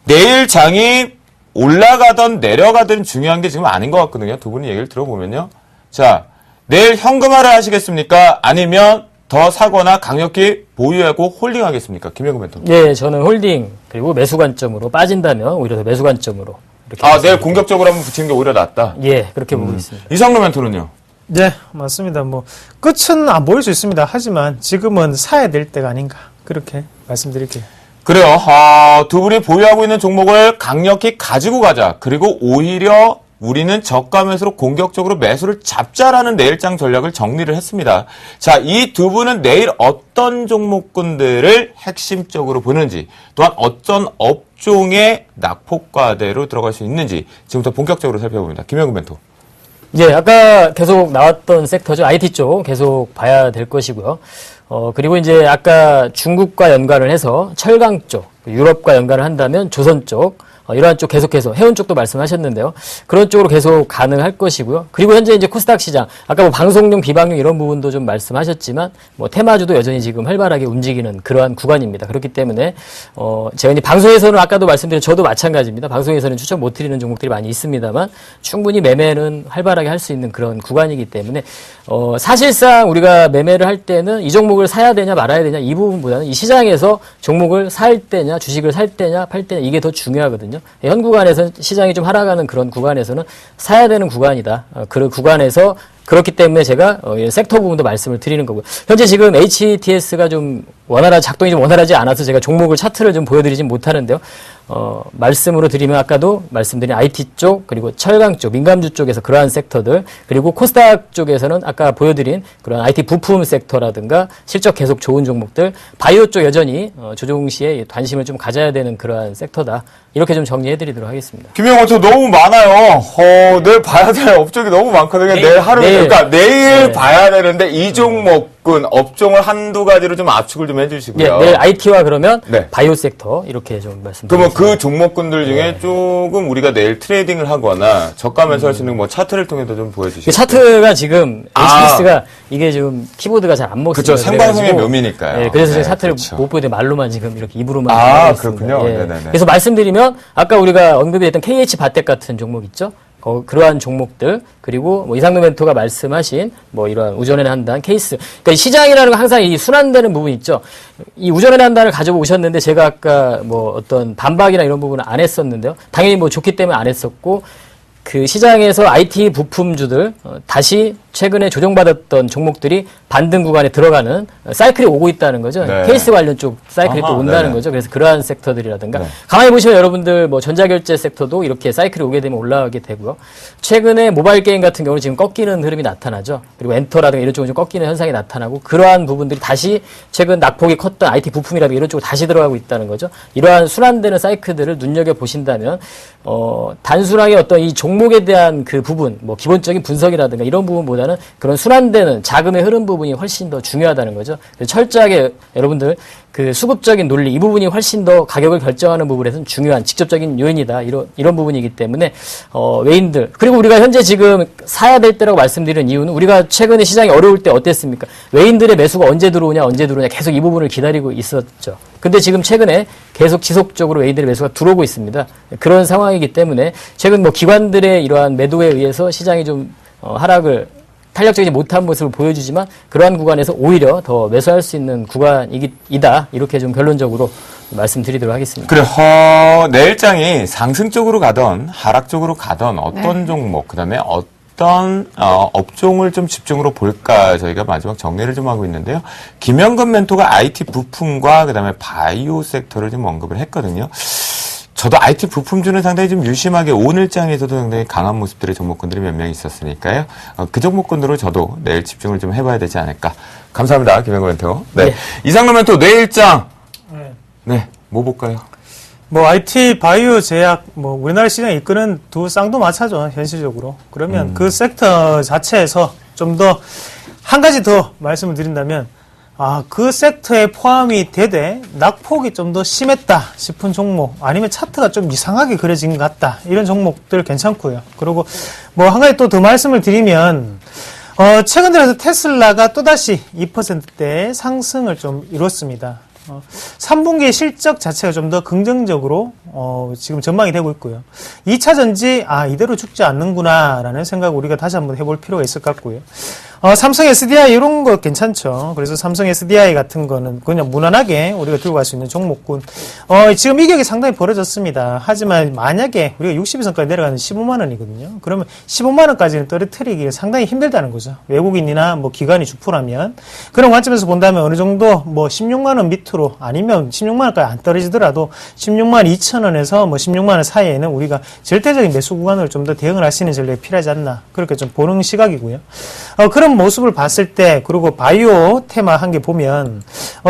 내일 장이 올라가든 내려가든 중요한 게 지금 아닌 것 같거든요. 두 분이 얘기를 들어보면요. 자, 내일 현금화를 하시겠습니까? 아니면 더 사거나 강력히 보유하고 홀딩하겠습니까? 김현금 멘토. 네, 저는 홀딩 그리고 매수 관점으로 빠진다면 오히려 더 매수 관점으로 이렇게 내일 공격적으로 한번 붙이는 게 오히려 낫다. 예, 그렇게 보고 있습니다. 이상로 멘토는요? 네, 맞습니다. 뭐 끝은 안 보일 수 있습니다. 하지만 지금은 사야 될 때가 아닌가 그렇게 말씀드릴게요. 그래요. 두 분이 보유하고 있는 종목을 강력히 가지고 가자. 그리고 오히려 우리는 저가 매수로 공격적으로 매수를 잡자라는 내일장 전략을 정리를 했습니다. 자, 이 두 분은 내일 어떤 종목군들을 핵심적으로 보는지, 또한 어떤 업종의 낙폭과대로 들어갈 수 있는지 지금부터 본격적으로 살펴봅니다. 김현금 멘토. 예, 아까 계속 나왔던 섹터죠. IT 쪽 계속 봐야 될 것이고요. 그리고 이제 아까 중국과 연관을 해서 철강 쪽, 유럽과 연관을 한다면 조선 쪽, 이러한 쪽 계속해서 해운 쪽도 말씀하셨는데요. 그런 쪽으로 계속 가능할 것이고요. 그리고 현재 이제 코스닥 시장, 아까 뭐 방송용, 비방용 이런 부분도 좀 말씀하셨지만, 뭐 테마주도 여전히 지금 활발하게 움직이는 그러한 구간입니다. 그렇기 때문에 제가 이제 방송에서는 아까도 말씀드린 저도 마찬가지입니다. 방송에서는 추천 못 드리는 종목들이 많이 있습니다만 충분히 매매는 활발하게 할 수 있는 그런 구간이기 때문에 사실상 우리가 매매를 할 때는 이 종목을 사야 되냐 말아야 되냐 이 부분보다는 이 시장에서 종목을 살 때냐 주식을 살 때냐 팔 때냐 이게 더 중요하거든요. 현 구간에서 시장이 좀 하락하는 그런 구간에서는 사야 되는 구간이다. 그 구간에서 그렇기 때문에 제가 섹터 부분도 말씀을 드리는 거고요. 현재 지금 HTS가 좀 작동이 좀 원활하지 않아서 제가 종목을 차트를 좀 보여드리진 못하는데요. 말씀으로 드리면 아까도 말씀드린 IT 쪽 그리고 철강 쪽, 민감주 쪽에서 그러한 섹터들 그리고 코스닥 쪽에서는 아까 보여드린 그런 IT 부품 섹터라든가 실적 계속 좋은 종목들 바이오 쪽 여전히 조종 시에 관심을 좀 가져야 되는 그러한 섹터다. 이렇게 좀 정리해드리도록 하겠습니다. 김현금 멘토 너무 많아요. 내일 봐야 될 업종이 너무 많거든요. 내일 하루, 그러니까 내일 봐야 되는데 이 종목군 업종을 한두 가지로 좀 압축을 좀 해주시고요. 내일 IT와 그러면 네. 바이오 섹터 이렇게 좀 말씀드리겠습니다. 그러면 그 종목군들 중에 조금 우리가 내일 트레이딩을 하거나 저가 매수할 수 있는 뭐 차트를 통해서 좀 보여주시죠. 차트가 지금 HTS가 이게 지금 키보드가 잘 안 먹습니다. 그렇죠. 생방송의 묘미니까요. 네, 그래서 제가 차트를 그렇죠. 못 보여드려 말로만 지금 이렇게 입으로만 하고 있습니다. 그렇군요. 예. 네네네. 그래서 말씀드리면 아까 우리가 언급이 됐던 KH바텍 같은 종목 있죠. 그러한 종목들 그리고 뭐 이상로 멘토가 말씀하신 뭐 이러한 우전에 한다는 케이스. 그러니까 시장이라는 건 항상 이 순환되는 부분이 있죠. 이 우전에 한다를 가져오셨는데 제가 아까 뭐 어떤 반박이나 이런 부분은 안 했었는데요. 당연히 뭐 좋기 때문에 안 했었고 그 시장에서 IT 부품주들 다시 최근에 조정받았던 종목들이 반등 구간에 들어가는 사이클이 오고 있다는 거죠. 네. 케이스 관련 쪽 사이클이 아하, 또 온다는 네네. 거죠. 그래서 그러한 섹터들이라든가 네. 가만히 보시면 여러분들 뭐 전자결제 섹터도 이렇게 사이클이 오게 되면 올라가게 되고요. 최근에 모바일 게임 같은 경우는 지금 꺾이는 흐름이 나타나죠. 그리고 엔터라든가 이런 쪽은 좀 꺾이는 현상이 나타나고 그러한 부분들이 다시 최근 낙폭이 컸던 IT 부품이라든가 이런 쪽으로 다시 들어가고 있다는 거죠. 이러한 순환되는 사이클들을 눈여겨 보신다면 단순하게 어떤 이 종목에 대한 그 부분, 뭐 기본적인 분석이라든가 이런 부분보다는 그런 순환되는 자금의 흐름 부분이 훨씬 더 중요하다는 거죠. 그래서 철저하게 여러분들 그 수급적인 논리 이 부분이 훨씬 더 가격을 결정하는 부분에서는 중요한 직접적인 요인이다. 이런 부분이기 때문에 외인들 그리고 우리가 현재 지금 사야 될 때라고 말씀드리는 이유는 우리가 최근에 시장이 어려울 때 어땠습니까? 외인들의 매수가 언제 들어오냐 계속 이 부분을 기다리고 있었죠. 근데 지금 최근에 계속 지속적으로 외인들의 매수가 들어오고 있습니다. 그런 상황이기 때문에 최근 뭐 기관들의 이러한 매도에 의해서 시장이 좀 하락을 탄력적이지 못한 모습을 보여주지만 그러한 구간에서 오히려 더 매수할 수 있는 구간이다. 이렇게 좀 결론적으로 말씀드리도록 하겠습니다. 그래, 내일장이 상승 쪽으로 가던 하락 쪽으로 가던 어떤 종목, 그 다음에 어떤 업종을 좀 집중으로 볼까 저희가 마지막 정리를 좀 하고 있는데요. 김영근 멘토가 IT 부품과 그 다음에 바이오 섹터를 좀 언급을 했거든요. 저도 IT 부품주는 상당히 좀 유심하게 오늘장에서도 상당히 강한 모습들의 종목군들이 몇 명 있었으니까요. 그 종목군으로 저도 내일 집중을 좀 해봐야 되지 않을까. 감사합니다. 김영근 멘토. 네. 네. 이상로 멘토 내일장. 네. 네. 뭐 볼까요? 뭐 IT, 바이오, 제약, 뭐 우리나라 시장 이끄는 두 쌍두마차죠 현실적으로. 그러면 그 섹터 자체에서 좀 더 한 가지 더 말씀을 드린다면 그 섹터에 포함이 되되 낙폭이 좀 더 심했다 싶은 종목 아니면 차트가 좀 이상하게 그려진 것 같다 이런 종목들 괜찮고요. 그리고 뭐 한 가지 또 더 말씀을 드리면 최근 들어서 테슬라가 또다시 2%대 상승을 좀 이뤘습니다. 3분기의 실적 자체가 좀 더 긍정적으로 지금 전망이 되고 있고요. 2차 전지 이대로 죽지 않는구나라는 생각을 우리가 다시 한번 해볼 필요가 있을 것 같고요. 삼성 SDI 이런 거 괜찮죠. 그래서 삼성 SDI 같은 거는 그냥 무난하게 우리가 들고 갈 수 있는 종목군. 지금 이격이 상당히 벌어졌습니다. 하지만 만약에 우리가 62선까지 내려가는 15만 원이거든요. 그러면 15만 원까지는 떨어뜨리기 상당히 힘들다는 거죠. 외국인이나 뭐 기관이 주포라면. 그런 관점에서 본다면 어느 정도 뭐 16만 원 밑으로 아니면 16만 원까지 안 떨어지더라도 16만 2천 원에서 뭐 16만 원 사이에는 우리가 절대적인 매수 구간으로 좀 더 대응을 하시는 전략이 필요하지 않나. 그렇게 좀 보는 시각이고요. 그런 모습을 봤을 때 그리고 바이오 테마 한 개 보면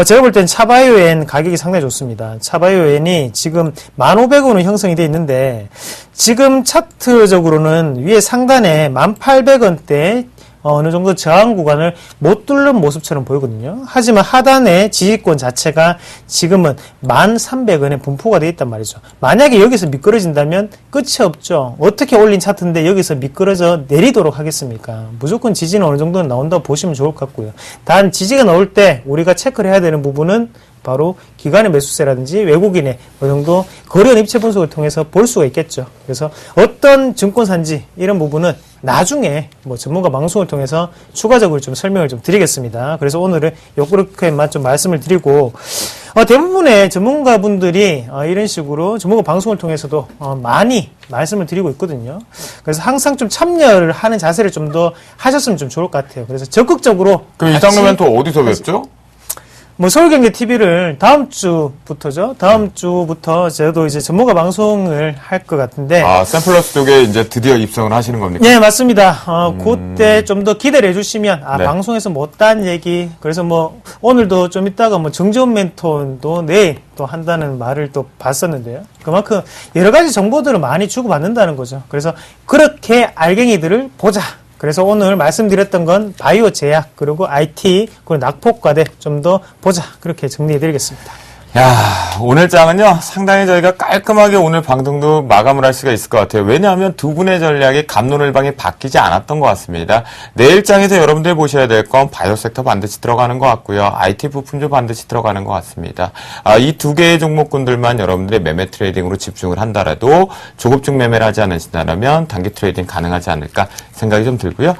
제가 볼 땐 차바이오엔 가격이 상당히 좋습니다. 차바이오엔이 지금 1,500원으로 형성이 되어 있는데 지금 차트적으로는 위에 상단에 1,800원대 어느 정도 저항 구간을 못 뚫는 모습처럼 보이거든요. 하지만 하단의 지지권 자체가 지금은 1,300원에 분포가 되어 있단 말이죠. 만약에 여기서 미끄러진다면 끝이 없죠. 어떻게 올린 차트인데 여기서 미끄러져 내리도록 하겠습니까? 무조건 지지는 어느 정도는 나온다고 보시면 좋을 것 같고요. 단 지지가 나올 때 우리가 체크를 해야 되는 부분은 바로 기관의 매수세라든지 외국인의 어느 정도 거래원 입체 분석을 통해서 볼 수가 있겠죠. 그래서 어떤 증권사인지 이런 부분은 나중에 뭐 전문가 방송을 통해서 추가적으로 좀 설명을 좀 드리겠습니다. 그래서 오늘은 요렇게만 좀 말씀을 드리고 대부분의 전문가분들이 이런 식으로 전문가 방송을 통해서도 많이 말씀을 드리고 있거든요. 그래서 항상 좀 참여를 하는 자세를 좀 더 하셨으면 좀 좋을 것 같아요. 그래서 적극적으로 그럼 이상로 멘토 어디서 뵙죠? 뭐 서울경제TV를 다음 주부터죠. 다음 주부터 저도 이제 전문가 방송을 할 것 같은데. 샘플러스 쪽에 이제 드디어 입성을 하시는 겁니까? 네, 맞습니다. 그때 좀 더 기대를 해주시면 네. 방송에서 못한 얘기. 그래서 뭐 오늘도 좀 이따가 뭐 정지훈 멘토도 내일 또 한다는 말을 또 봤었는데요. 그만큼 여러 가지 정보들을 많이 주고받는다는 거죠. 그래서 그렇게 알갱이들을 보자. 그래서 오늘 말씀드렸던 건 바이오 제약 그리고 IT 그리고 낙폭과대 좀 더 보자 그렇게 정리해드리겠습니다. 야, 오늘 장은요, 상당히 저희가 깔끔하게 오늘 방송도 마감을 할 수가 있을 것 같아요. 왜냐하면 두 분의 전략이 갑론을방이 바뀌지 않았던 것 같습니다. 내일 장에서 여러분들 보셔야 될 건 바이오 섹터 반드시 들어가는 것 같고요. IT 부품도 반드시 들어가는 것 같습니다. 이 두 개의 종목군들만 여러분들의 매매 트레이딩으로 집중을 한다라도 조급증 매매를 하지 않으신다면 단기 트레이딩 가능하지 않을까 생각이 좀 들고요.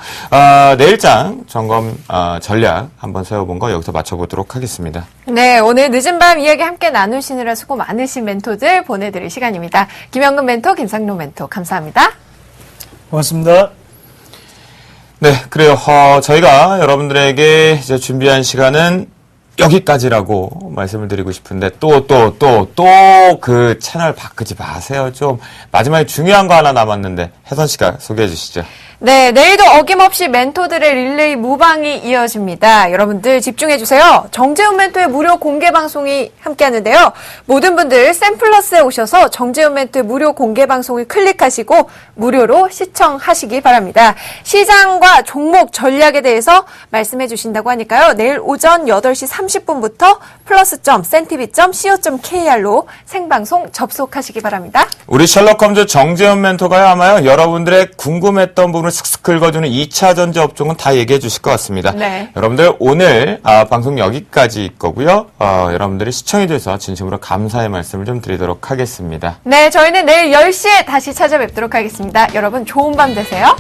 내일 장 점검 전략 한번 세워본 거 여기서 마쳐보도록 하겠습니다. 네, 오늘 늦은 밤 이야기 함께 나누시느라 수고 많으신 멘토들 보내드릴 시간입니다. 김영근 멘토, 김상로 멘토 감사합니다. 고맙습니다. 네, 그래요. 저희가 여러분들에게 이제 준비한 시간은 여기까지라고 말씀을 드리고 싶은데 또 그 채널 바꾸지 마세요. 좀 마지막에 중요한 거 하나 남았는데 혜선 씨가 소개해 주시죠. 네, 내일도 어김없이 멘토들의 릴레이 무방이 이어집니다. 여러분들 집중해주세요. 정재훈 멘토의 무료 공개 방송이 함께하는데요. 모든 분들 샘플러스에 오셔서 정재훈 멘토의 무료 공개 방송을 클릭하시고 무료로 시청하시기 바랍니다. 시장과 종목 전략에 대해서 말씀해 주신다고 하니까요. 내일 오전 8시 30분부터 plus.cntv.co.kr로 생방송 접속하시기 바랍니다. 우리 셜록 홈즈 정재훈 멘토가요, 아마요, 여러분들의 궁금했던 부분을 슥슥 긁어주는 2차 전지 업종은 다 얘기해 주실 것 같습니다. 네. 여러분들 오늘 방송 여기까지 거고요. 여러분들이 시청해 주셔서 진심으로 감사의 말씀을 좀 드리도록 하겠습니다. 네, 저희는 내일 10시에 다시 찾아뵙도록 하겠습니다. 여러분 좋은 밤 되세요.